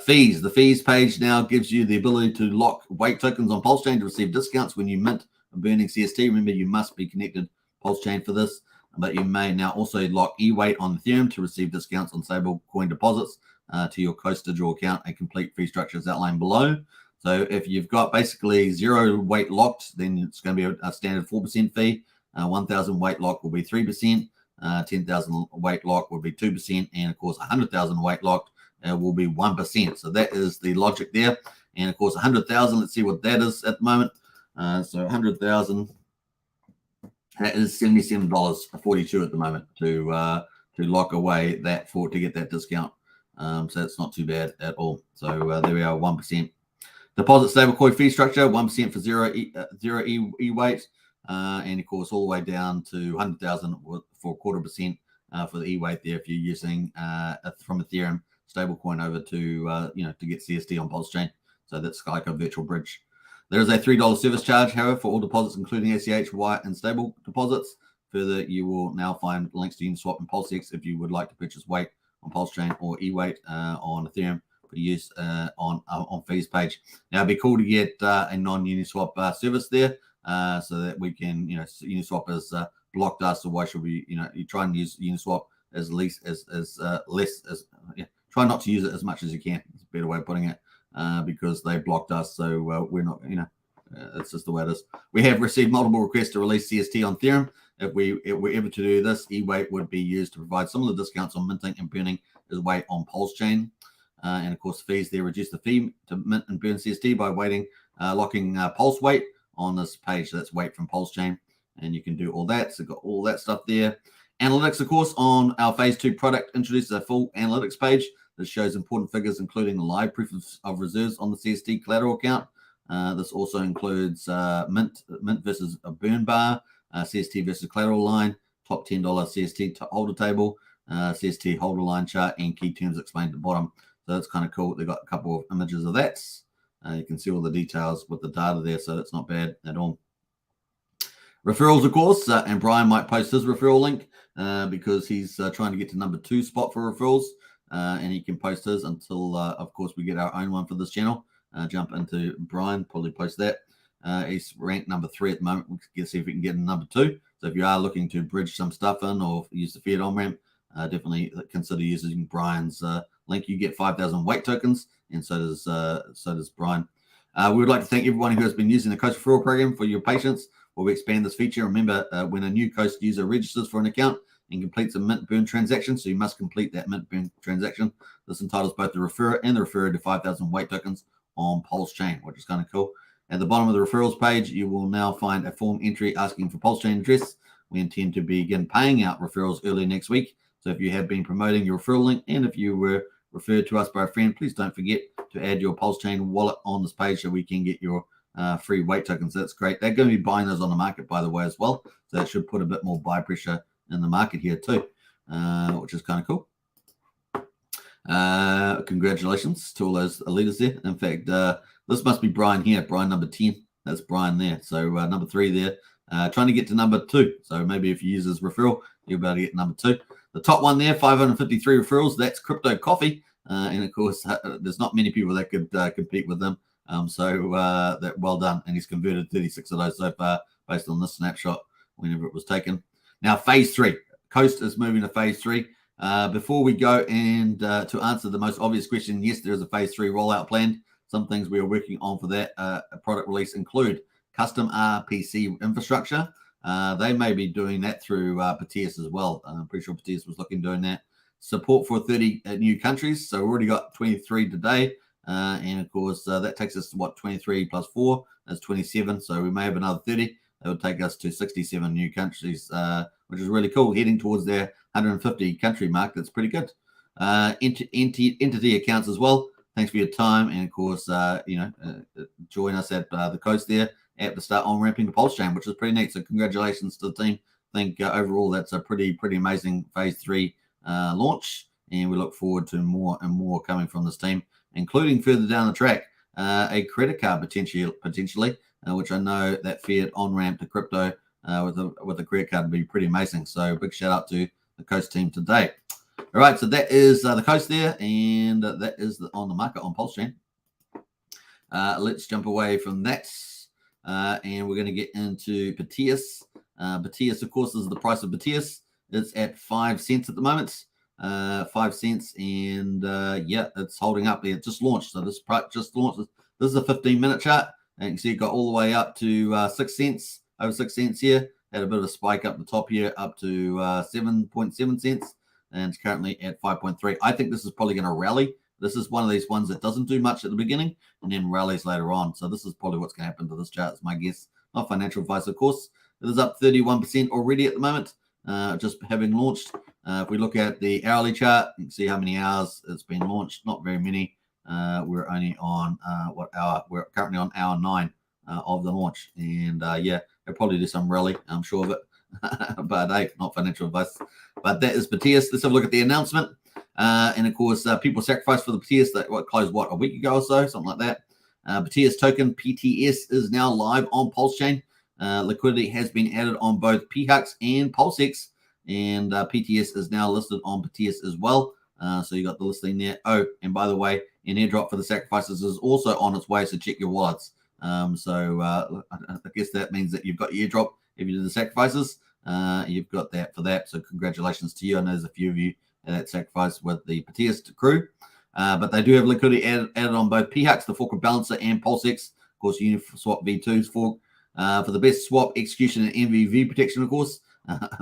Fees. The fees page now gives you the ability to lock weight tokens on Pulsechain to receive discounts when you mint a burning CST. Remember, you must be connected Pulsechain for this, but you may now also lock E-Weight on Ethereum to receive discounts on stablecoin deposits to your Coast Digital account. A complete fee structure is outlined below. So if you've got basically 0 weight locked, then it's going to be a standard 4% fee. 1,000 weight lock will be 3%. 10,000 weight lock will be 2%. And of course, 100,000 weight locked will be 1%. So that is the logic there. And of course, 100,000, let's see what that is at the moment. So 100,000, that is $77.42 at the moment to lock away that to get that discount. So that's not too bad at all. So there we are, 1%. Deposit stablecoin fee structure, 1% for zero E-Weight. And of course, all the way down to 100,000 for 0.25% for the E-Weight there if you're using from Ethereum stablecoin over to to get CST on Pulsechain. So that's like a virtual bridge. There is a $3 service charge, however, for all deposits, including ACH, wire, and stable deposits. Further, you will now find links to Uniswap and PulseX if you would like to purchase weight on Pulsechain or E-Weight on Ethereum for use on fees page. Now, it'd be cool to get a non-Uniswap service there so that we can, Uniswap has blocked us. So why should we, you try and use Uniswap as least try not to use it as much as you can. It's a better way of putting it. Because they blocked us, so we're not, it's just the way it is. We have received multiple requests to release CST on Ethereum. If we were ever to do this, E-Weight would be used to provide similar discounts on minting and burning as weight on Pulsechain. And of course, fees there reduce the fee to mint and burn CST by locking Pulse weight on this page. So that's weight from Pulsechain, and you can do all that. So got all that stuff there. Analytics, of course, on our phase 2 product introduces a full analytics page that shows important figures, including the live proof of reserves on the CST collateral account. This also includes mint versus a burn bar, CST versus collateral line, top $10 CST holder table, CST holder line chart, and key terms explained at the bottom. So that's kind of cool. They've got a couple of images of that. You can see all the details with the data there, so that's not bad at all. Referrals, of course, and Brian might post his referral link because he's trying to get to number 2 spot for referrals. And he can post his until, of course, we get our own one for this channel. Jump into Brian, probably post that. He's ranked number 3 at the moment. We can see if we can get in number 2. So if you are looking to bridge some stuff in or use the fiat on-ramp, definitely consider using Brian's link. You get 5,000 weight tokens, and so does Brian. We would like to thank everyone who has been using the Coach Referral Program for your patience where we expand this feature. Remember, when a new Coast user registers for an account and completes a mint burn transaction, so you must complete that mint burn transaction, this entitles both the referrer and the referrer to 5,000 weight tokens on Pulsechain, which is kind of cool. At the bottom of the referrals page, you will now find a form entry asking for Pulsechain address. We intend to begin paying out referrals early next week. So if you have been promoting your referral link and if you were referred to us by a friend, please don't forget to add your Pulsechain wallet on this page so we can get your free weight tokens. That's great. They're going to be buying those on the market, by the way, as well. So that should put a bit more buy pressure in the market here too, which is kind of cool. Congratulations to all those leaders there. In fact, this must be Brian here, Brian number 10. That's Brian there. So number 3 there, trying to get to number 2. So maybe if you use his referral, you'll be able to get number 2. The top one there, 553 referrals. That's Crypto Coffee. And of course, there's not many people that could compete with them. So that well done. And he's converted 36 of those so far based on this snapshot whenever it was taken. Now, phase 3. Coast is moving to phase 3. Before we go and to answer the most obvious question, yes, there is a phase 3 rollout planned. Some things we are working on for that product release include custom RPC infrastructure. They may be doing that through Piteas as well. I'm pretty sure Piteas was looking doing that. Support for 30 new countries. So we've already got 23 today. And of course, that takes us to what, 23 plus 4? That's 27. So we may have another 30. That would take us to 67 new countries, which is really cool. Heading towards their 150 country mark. That's pretty good. Entity accounts as well. Thanks for your time. And of course, join us at the Coast there at the start on ramping the Pulsechain, which is pretty neat. So congratulations to the team. I think overall that's a pretty amazing phase 3 launch. And we look forward to more and more coming from this team, including further down the track, a credit card potentially, which I know that fiat on-ramp to crypto with a credit card would be pretty amazing. So big shout out to the Coast team today. All right, so that is the Coast there, and that is on the market on Pulsechain. Let's jump away from that, and we're going to get into Piteas. Piteas, of course, is the price of Piteas. It's at 5 cents at the moment. 5 cents, and yeah, it's holding up there. It just launched, so this just launched. This is a 15-minute chart, and you can see it got all the way up to 6 cents, over 6 cents here. Had a bit of a spike up the top here, up to 7.7 cents, and it's currently at 5.3. I think this is probably going to rally. This is one of these ones that doesn't do much at the beginning and then rallies later on. So this is probably what's going to happen to this chart, is my guess. Not financial advice, of course. It is up 31% already at the moment, just having launched. If we look at the hourly chart, you can see how many hours it's been launched. Not very many. We're only on what hour? We're currently on hour 9 of the launch, and yeah, they'll probably do some rally, I'm sure of it. But hey, not financial advice. But that is Piteas. Let's have a look at the announcement. And of course, people sacrificed for the Piteas that closed a week ago or so, something like that. Piteas token PTS is now live on Pulsechain. Liquidity has been added on both PHUX and Pulsex, and PTS is now listed on Piteas as well. So you got the listing there. Oh, and by the way, an airdrop for the sacrifices is also on its way, so check your wallets. So I guess that means that you've got your airdrop if you did the sacrifices. You've got that for that. So congratulations to you. I know there's a few of you that sacrificed with the Piteas crew. But they do have liquidity added on both PHUX, the fork of Balancer, and Pulsex. Of course, Uniswap V2's fork. For the best swap execution and MVV protection, of course,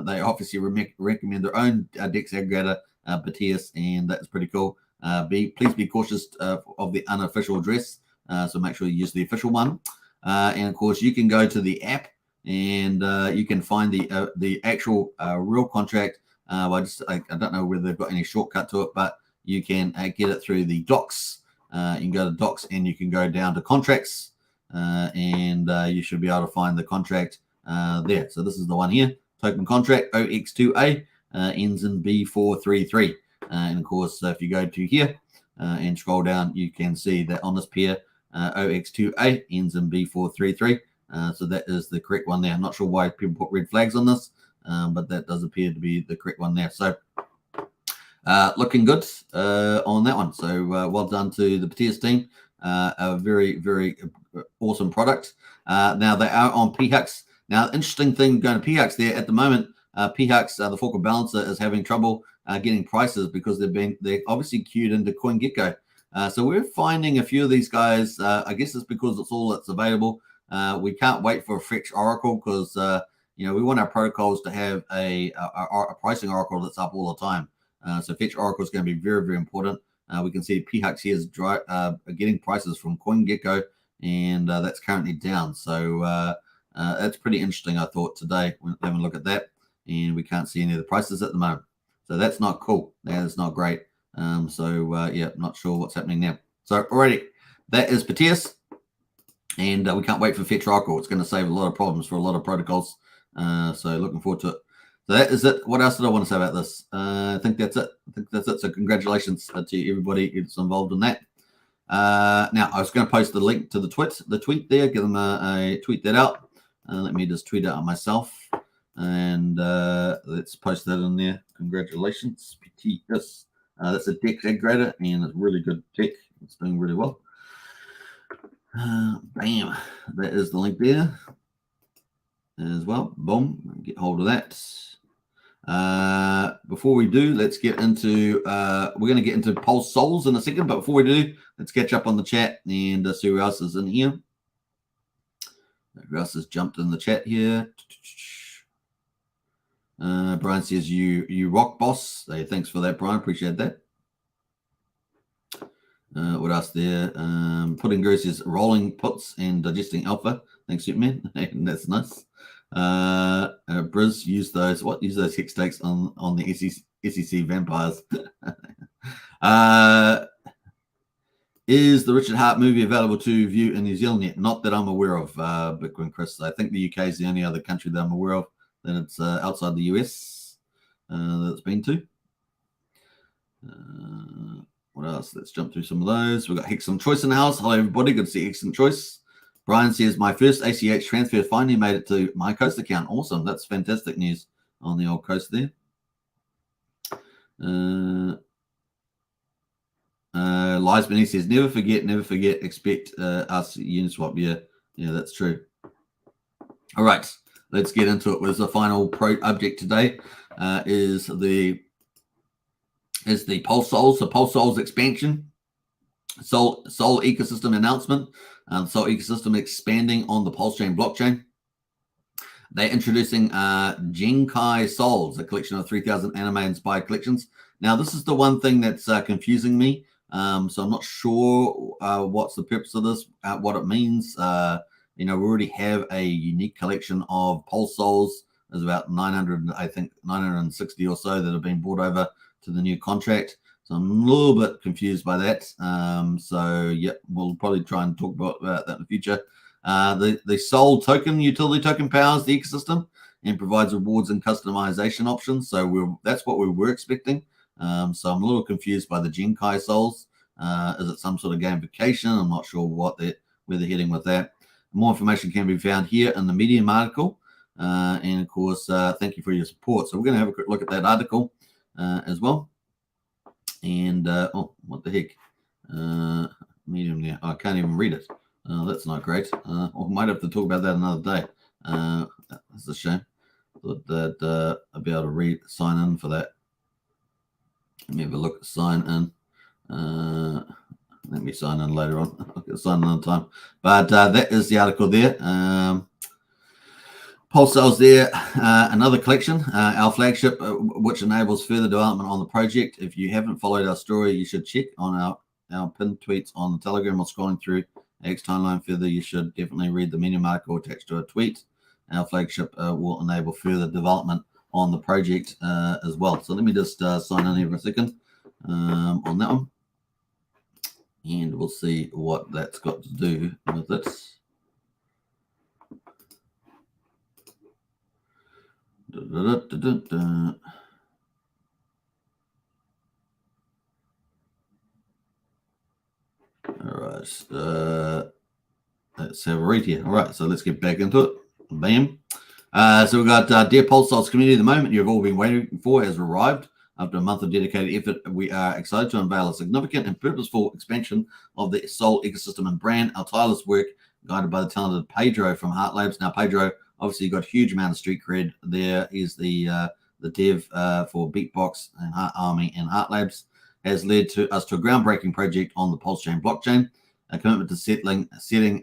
they obviously recommend their own DEX aggregator, Piteas, and that's pretty cool. Please be cautious of the unofficial address, so make sure you use the official one. And of course, you can go to the app and you can find the actual real contract. I don't know whether they've got any shortcut to it, but you can get it through the docs. You can go to docs and you can go down to contracts, and you should be able to find the contract there. So this is the one here, token contract OX2A, ends in B433. And of course, if you go to here and scroll down, you can see that on this pair, OX2A ends in B433. So that is the correct one there. I'm not sure why people put red flags on this, but that does appear to be the correct one there. So looking good on that one. So well done to the Piteas team. A very, very awesome product. Now they are on PHUX. Now, interesting thing going to PHUX there at the moment, PHUX, the fork of Balancer, is having trouble getting prices because they're obviously queued into CoinGecko. So we're finding a few of these guys. I guess it's because it's all that's available. We can't wait for a Fetch Oracle because we want our protocols to have a pricing oracle that's up all the time. So Fetch Oracle is going to be very, very important. We can see PHUX here is getting prices from CoinGecko, and that's currently down. So that's pretty interesting, I thought, today. We're having a look at that, and we can't see any of the prices at the moment. So that's not cool. That is not great. Yeah, not sure what's happening now. So already, that is Piteas, and we can't wait for Fetch Oracle. It's going to save a lot of problems for a lot of protocols. So looking forward to it. So that is it. What else did I want to say about this? I think that's it. So congratulations to everybody who's involved in that. Now, I was going to post the link to the tweet there. Give them a tweet that out. Let me just tweet it out myself. And let's post that in there. Congratulations, PTS. That's a deck aggregator, and it's really good tech. It's doing really well. Bam. That is the link there as well. Boom. Get hold of that. Before we do, let's get into we're going to get into Pulse Souls in a second, but before we do, let's catch up on the chat and see who else is in here. Who else has jumped in the chat here? Brian says you rock, boss. Hey, thanks for that, Brian. Appreciate that. What else there? Pudding Girl says rolling puts and digesting alpha. Thanks, Superman. That's nice. Briz, use those hex stakes on the SEC vampires. Is the Richard Hart movie available to view in New Zealand yet? Not that I'm aware of, Bitcoin Chris. I think the UK is the only other country that I'm aware of that it's outside the US that it's been to. What else? Let's jump through some of those. We've got Excellent Choice in the house. Hello, everybody. Good to see Excellent Choice. Brian says, my first ACH transfer finally made it to my Coast account. Awesome. That's fantastic news on the old Coast there. Lies Beneath says, never forget, expect us Uniswap. Yeah, that's true. All right, let's get into it. With the final object today is the Pulse Souls. So Pulse Souls expansion, Sol ecosystem announcement. Sol ecosystem expanding on the Pulsechain blockchain. They're introducing Jinkai Souls, a collection of 3,000 anime-inspired collections. Now, this is the one thing that's confusing me. So I'm not sure what's the purpose of this, what it means. We already have a unique collection of Pulse Souls. There's about 960 or so that have been brought over to the new contract. So I'm a little bit confused by that. So yeah, we'll probably try and talk about that in the future. The Sol token, utility token, powers the ecosystem and provides rewards and customization options. So that's what we were expecting. So I'm a little confused by the Jinkai Souls. Is it some sort of gamification? I'm not sure where they're heading with that. More information can be found here in the Medium article. And of course, thank you for your support. So we're going to have a quick look at that article as well. And oh, what the heck? Medium there. I can't even read it. That's not great. I might have to talk about that another day. That's a shame. Thought that I'd be able to sign in for that. Let me have a look at sign in. Let me sign in later on. I'll sign in on time. But that is the article there. Pulse Souls there, another collection, our flagship, which enables further development on the project. If you haven't followed our story, you should check on our pinned tweets on the Telegram or scrolling through X timeline further. You should definitely read the Medium article attached to a tweet. Our flagship will enable further development on the project as well. So let me just sign in here for a second on that one. And we'll see what that's got to do with it. All right, let's have a read here. All right, so let's get back into it. Bam. So we've got Dear Pulse Souls community. The moment you've all been waiting for has arrived. After a month of dedicated effort, we are excited to unveil a significant and purposeful expansion of the Sol ecosystem and brand. Our tireless work, guided by the talented Pedro from Heart Labs. Now, Pedro obviously got a huge amount of street cred there. He's the dev for Beatbox and Heart Army and Heart Labs, has led to us to a groundbreaking project on the Pulsechain blockchain. A commitment to setting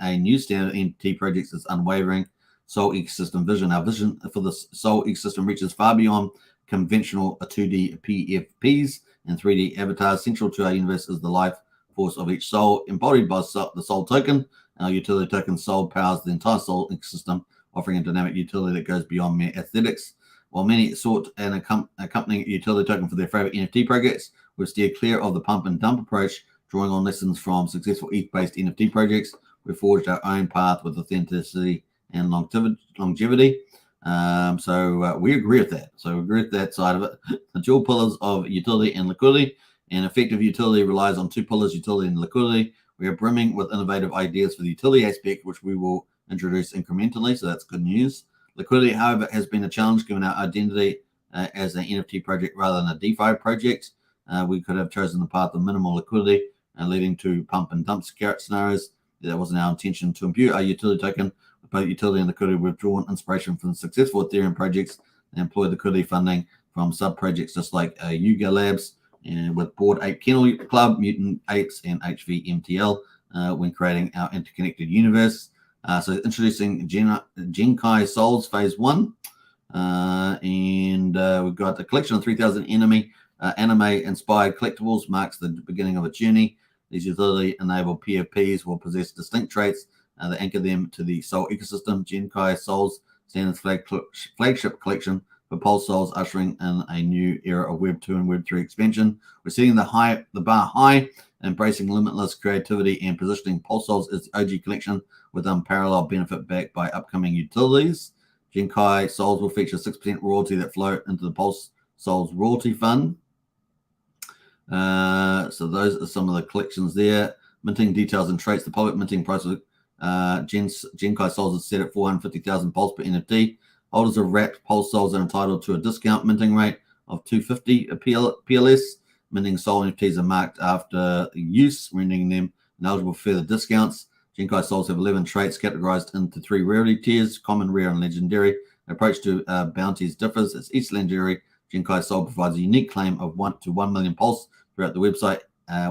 a new standard NFT projects is unwavering. Soul ecosystem vision. Our vision for the Soul ecosystem reaches far beyond conventional 2D PFPs and 3D avatars. Central to our universe is the life force of each soul, embodied by the Soul token. Our utility token Soul powers the entire Soul ecosystem, offering a dynamic utility that goes beyond mere aesthetics. While many sought an accompanying utility token for their favorite NFT projects, we've steered clear of the pump and dump approach, drawing on lessons from successful ETH-based NFT projects. We've forged our own path with authenticity and longevity. So we agree with that. So we agree with that side of it. The dual pillars of utility and liquidity. And effective utility relies on two pillars, utility and liquidity. We are brimming with innovative ideas for the utility aspect, which we will introduce incrementally. So that's good news. Liquidity, however, has been a challenge given our identity as an NFT project rather than a DeFi project. We could have chosen the path of minimal liquidity, leading to pump and dump scenarios. That wasn't our intention. To imbue our utility token with both utility and liquidity, we've drawn inspiration from successful Ethereum projects and employed liquidity funding from sub-projects just like Yuga Labs, and with Bored Ape Kennel Club, Mutant Apes, and HVMTL when creating our interconnected universe. So introducing Jinkai Souls Phase 1. And we've got a collection of 3,000 anime-inspired collectibles marks the beginning of a journey. These utility-enabled PFPs will possess distinct traits that anchor them to the Soul ecosystem. Jinkai Souls stands flagship collection for Pulse Souls, ushering in a new era of Web 2 and Web 3 expansion. We're setting the bar high, embracing limitless creativity and positioning Pulse Souls as the OG collection with unparalleled benefit backed by upcoming utilities. Jinkai Souls will feature 6% royalty that flow into the Pulse Souls royalty fund. So those are some of the collections there. Minting details and traits. The public minting price of Jinkai Souls is set at 450,000 Pulse per NFT. Holders of wrapped Pulse Souls are entitled to a discount minting rate of 250 PLS. Minting Soul NFTs are marked after use, rendering them ineligible for further discounts. Jinkai Souls have 11 traits categorized into 3 rarity tiers: common, rare, and legendary. The approach to bounties differs. As each legendary, Jinkai Soul provides a unique claim of 1 to 1 million Pulse throughout the website.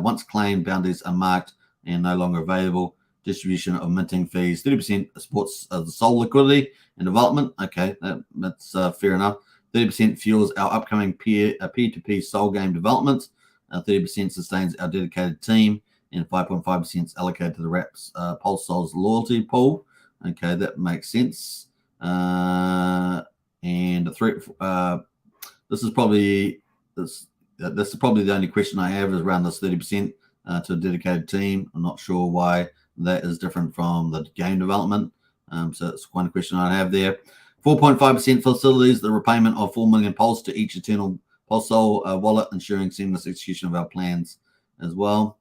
Once claimed, bounties are marked and no longer available. Distribution of minting fees: 30% supports the Soul liquidity and development. Okay, that's fair enough. 30% fuels our upcoming peer-to-peer Soul game development. 30% sustains our dedicated team, and 5.5% is allocated to the Wraps Pulse Souls loyalty pool. Okay, that makes sense. And this is probably the only question I have is around this 30% to a dedicated team. I'm not sure why that is different from the game development. So it's one question I have there. 4.5% facilities the repayment of 4 million Pulse to each Eternal Pulse Soul wallet, ensuring seamless execution of our plans as well.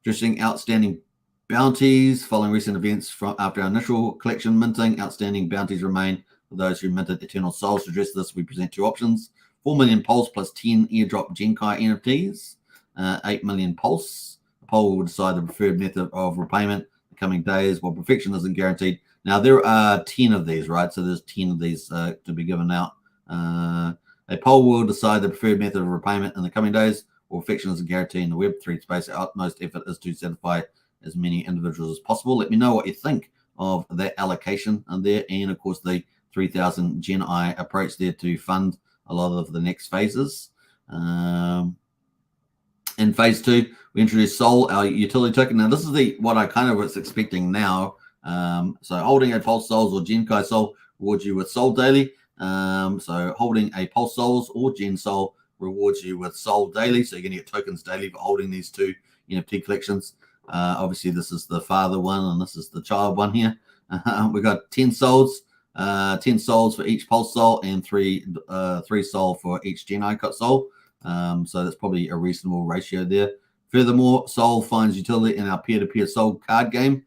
Addressing outstanding bounties. Following recent events after our initial collection minting, outstanding bounties remain for those who minted Eternal Souls. To address this, we present 2 options: 4 million Pulse plus 10 airdrop Jinkai NFTs, 8 million Pulse. The poll will decide the preferred method of repayment in the coming days. While perfection isn't guaranteed. Now, there are 10 of these, right? So there's 10 of these to be given out. A poll will decide the preferred method of repayment in the coming days. While perfection isn't guaranteed in the Web3 space, our utmost effort is to satisfy as many individuals as possible. Let me know what you think of that allocation there, and of course the 3,000 Gen I approach there to fund a lot of the next phases. In phase 2, we introduced Soul, our utility token. Now, this is what I kind of was expecting now. So holding a Pulse Souls or Jinkai Soul rewards you with Soul daily. So holding a Pulse Souls or Gen Soul rewards you with Soul daily. So you're going to get tokens daily for holding these 2 NFT collections. Obviously, this is the father one and this is the child one here. We got 10 souls for each Pulse Soul and 3 Soul for each Gen I Soul. So that's probably a reasonable ratio there. Furthermore, Soul finds utility in our peer-to-peer Soul card game.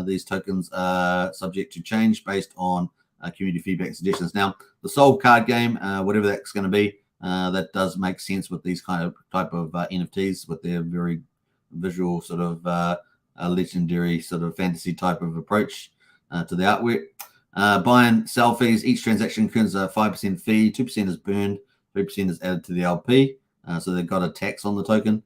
These tokens are subject to change based on community feedback and suggestions. Now, the Soul card game, whatever that's going to be, that does make sense with these type of NFTs with their very visual sort of legendary sort of fantasy type of approach to the artwork. Buy and sell fees. Each transaction earns a 5% fee. 2% is burned. 3% is added to the LP. So they've got a tax on the token.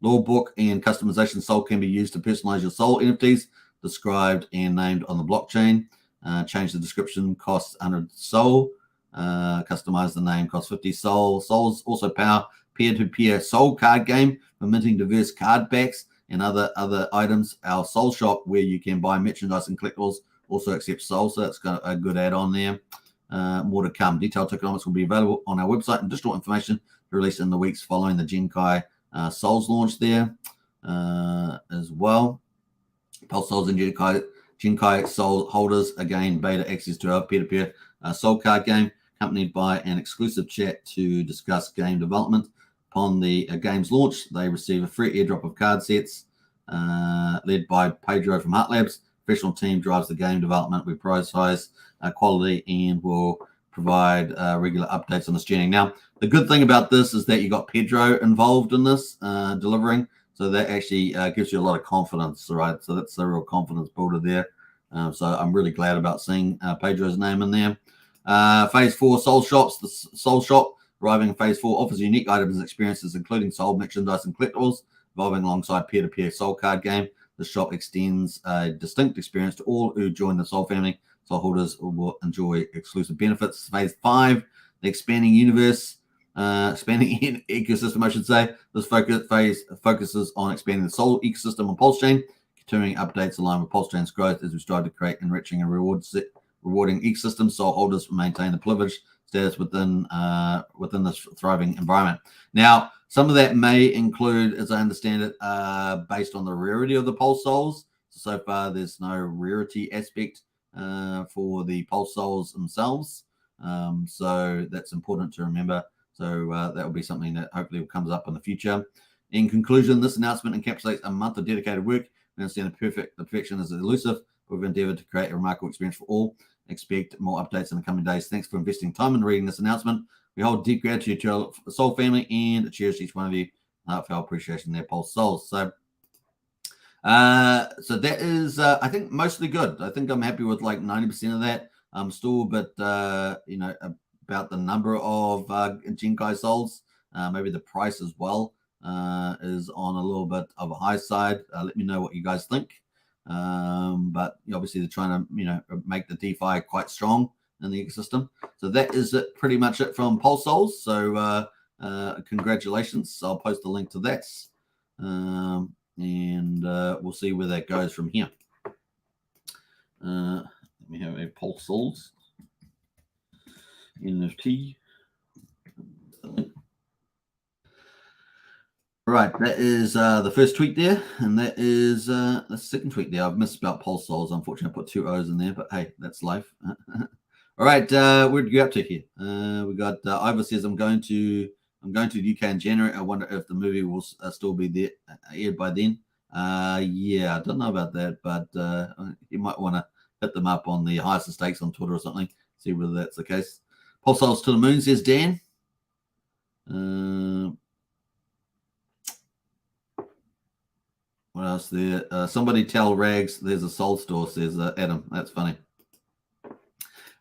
Law book and customization soul can be used to personalize your soul NFTs, described and named on the blockchain. Change the description, costs 100 soul. Customize the name, costs 50 soul. Souls also power peer-to-peer soul card game for minting diverse card packs and other items. Our soul shop, where you can buy merchandise and collectibles, also accepts soul, so that's got a good add-on there. More to come. Detailed tokenomics will be available on our website, and additional information released in the weeks following the Jinkai Souls launch there as well. Pulse Souls and Jinkai Soul holders again beta access to our peer-to-peer soul card game, accompanied by an exclusive chat to discuss game development. Upon the game's launch, they receive a free airdrop of card sets led by Pedro from Art Labs. Professional team drives the game development with prioritize quality and will provide regular updates on this journey. Now, the good thing about this is that you got Pedro involved in this delivering, so that actually gives you a lot of confidence, right? So that's a real confidence builder there. So I'm really glad about seeing Pedro's name in there. Phase 4 Soul Shops. The Soul Shop, arriving in Phase 4, offers unique items and experiences, including soul merchandise and collectibles, evolving alongside peer-to-peer soul card game. The shop extends a distinct experience to all who join the Soul family. Soul holders will enjoy exclusive benefits. Phase 5, the expanding universe, expanding ecosystem, I should say. This phase focuses on expanding the Soul ecosystem on Pulsechain, continuing updates align with Pulsechain's growth as we strive to create enriching and rewarding ecosystems. Soul holders maintain the privileged status within this thriving environment. Now, some of that may include, as I understand it, based on the rarity of the Pulse Souls. So far, there's no rarity aspect for the Pulse Souls themselves. So that's important to remember. So that will be something that hopefully comes up in the future. In conclusion, this announcement encapsulates a month of dedicated work. We understand the perfection is elusive, but we've endeavored to create a remarkable experience for all. Expect more updates in the coming days. Thanks for investing time in reading this announcement. We hold deep gratitude to our Soul family and cherish each one of you. Heartfelt appreciation there, Pulse Souls. So that is, I think, mostly good. I think I'm happy with like 90% of that. I'm still a bit, about the number of Jinkai Souls. Maybe the price as well is on a little bit of a high side. Let me know what you guys think. But obviously they're trying to, make the DeFi quite strong in the ecosystem. So that is it, pretty much it from Pulse Souls. So congratulations. I'll post a link to that. And we'll see where that goes from here. Let me have a Pulse Souls NFT. Right, that is the first tweet there, and that is the second tweet there. I've misspelled Pulse Souls. Unfortunately, I put 2 O's in there, but hey, that's life. All right, where'd you get up to here? We got Ivor says I'm going to the UK in January. I wonder if the movie will still be there aired by then. Yeah, I don't know about that, but you might want to hit them up on the highest of stakes on Twitter or something, see whether that's the case. Pulse Souls to the moon, says Dan. What else there? Somebody tell Rags there's a soul store, says Adam. That's funny.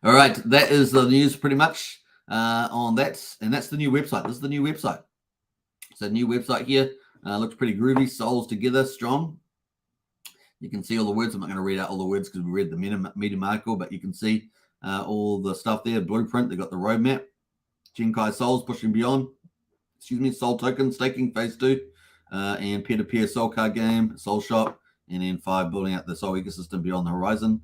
All right, that is the news pretty much on that. And that's the new website. This is the new website. So new website here. Looks pretty groovy. Souls together, strong. You can see all the words. I'm not going to read out all the words because we read the Medium article, but you can see all the stuff there. Blueprint. They got the roadmap. Jinkai Souls pushing beyond. Soul token staking phase 2. And peer-to-peer soul card game, soul shop, and then 5 building out the soul ecosystem beyond the horizon.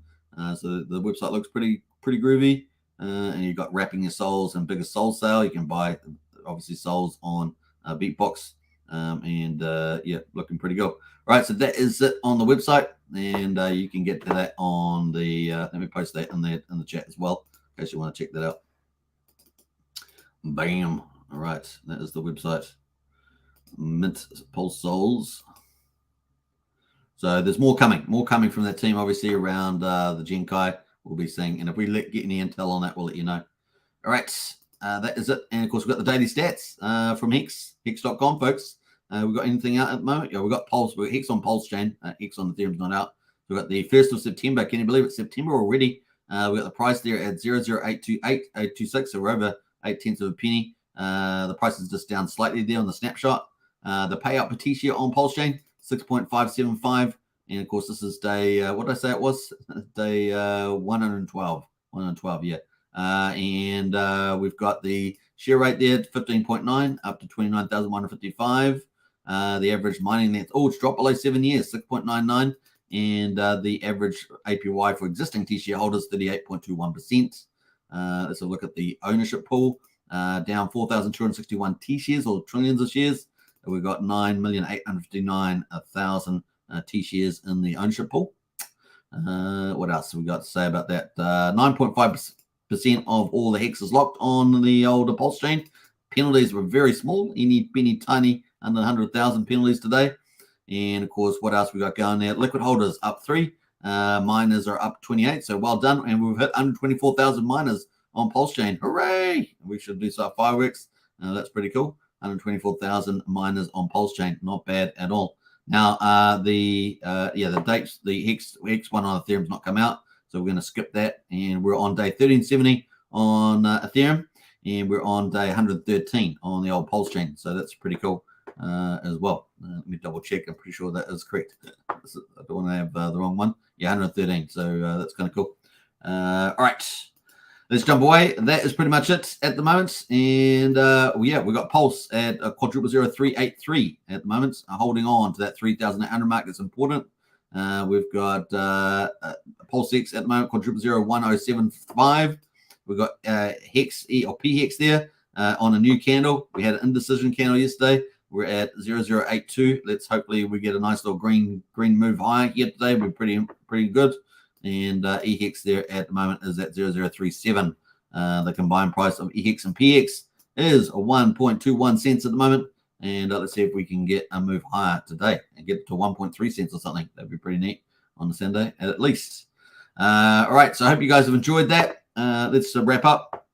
So the website looks pretty groovy. And you've got wrapping your souls and bigger soul sale. You can buy obviously souls on Beatbox, and yeah, looking pretty good. All right, so that is it on the website, and you can get to that on the. Let me post that in the chat as well, in case you want to check that out. Bam! All right, that is the website. Mint Pulse Souls. So there's more coming from that team, obviously, around the Jinkai. We'll be seeing, and if we get any intel on that, we'll let you know. All right, that is it. And of course, we've got the daily stats from Hex.com, folks. We've got anything out at the moment? Yeah, we've got Pulse. We've got Hex on Pulsechain. Hex on Ethereum's not out. We've got the 1st of September. Can you believe it's September already? We've got the price there at 0.0828826, so we're over 0.8 of a penny. The price is just down slightly there on the snapshot. The payout per T-share on Pulsechain, 6.575. And of course, this is day, what did I say it was? Day 112. 112, yeah. And we've got the share rate there, 15.9 up to 29,155. The average mining net, it's dropped below 7 years, 6.99. And the average APY for existing T-share holders, 38.21%. Let's have a look at the ownership pool. Down 4,261 T-shares or trillions of shares. We've got 9,859,000 T-shares in the ownership pool. What else have we got to say about that? 9.5% of all the Hex is locked on the older Pulsechain. Penalties were very small, any tiny, under 100,000 penalties today. And of course, what else we got going there? Liquid holders up 3. Miners are up 28. So well done. And we've hit 124,000 miners on Pulsechain. Hooray! We should do some fireworks. That's pretty cool. 124,000 miners on Pulsechain. Not bad at all. Now, the dates, the Hex one on Ethereum's not come out. So we're going to skip that. And we're on day 1370 on Ethereum. And we're on day 113 on the old Pulsechain. So that's pretty cool as well. Let me double check. I'm pretty sure that is correct. I don't want to have the wrong one. Yeah, 113. So that's kind of cool. All right. Let's jump away. That is pretty much it at the moment. And we got Pulse at a quadruple 0383 at the moment, holding on to that 3,800 mark. It's important. We've got Pulse X at the moment, quadruple 01075. We've got Hex or PHEX there on a new candle. We had an indecision candle yesterday. We're at 0082. Let's hopefully we get a nice little green move higher here today. We're pretty good. And EHEX there at the moment is at 0037. The combined price of EHEX and PX is 1.21 cents at the moment. And let's see if we can get a move higher today and get to 1.3 cents or something. That'd be pretty neat on the Sunday at least. All right, so I hope you guys have enjoyed that. Let's wrap up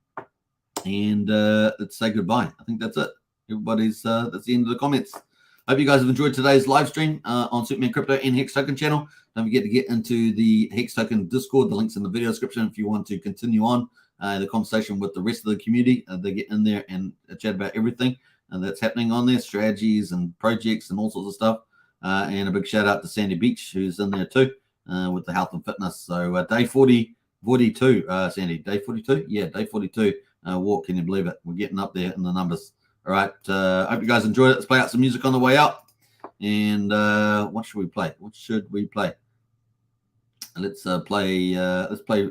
and let's say goodbye. I think that's it. Everybody's that's the end of the comments. Hope you guys have enjoyed today's live stream on Superman Crypto and Hex Token channel. Don't forget to get into the Hex Token Discord. The link's in the video description if you want to continue on the conversation with the rest of the community. They get in there and chat about everything that's happening on there, strategies and projects and all sorts of stuff. And a big shout out to Sandy Beach, who's in there too with the health and fitness. So day 42, Sandy, day 42? Yeah, day 42 walk. Can you believe it? We're getting up there in the numbers. All right. Hope you guys enjoyed it. Let's play out some music on the way out. And what should we play? Let's play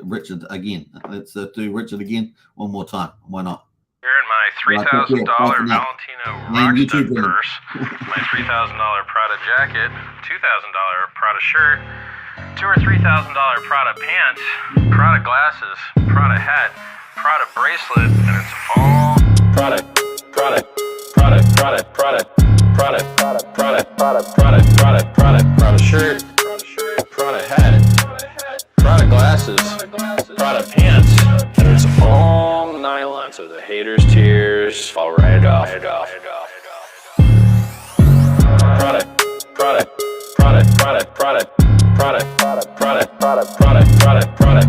Richard again. Let's do Richard again one more time. Why not? Here in my $3,000 Valentino Rockstar purse, my $3,000 Prada jacket, $2,000 Prada shirt, $2,000 or $3,000 Prada pants, Prada glasses, Prada hat, Prada bracelet, and it's all Prada shirt, Prada hat, Prada glasses, Prada pants, and it's all nylon, so the haters' tears fall right off.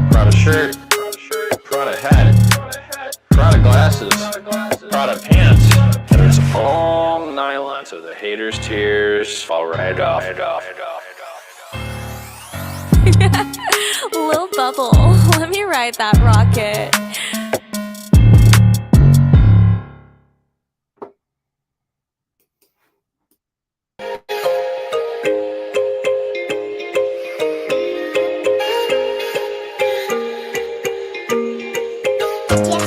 Prada shirt, Prada hat, Prada glasses, Prada pants, and it's all nylon, so the haters' tears fall right off. Lil Bubble, let me ride that rocket. Yeah.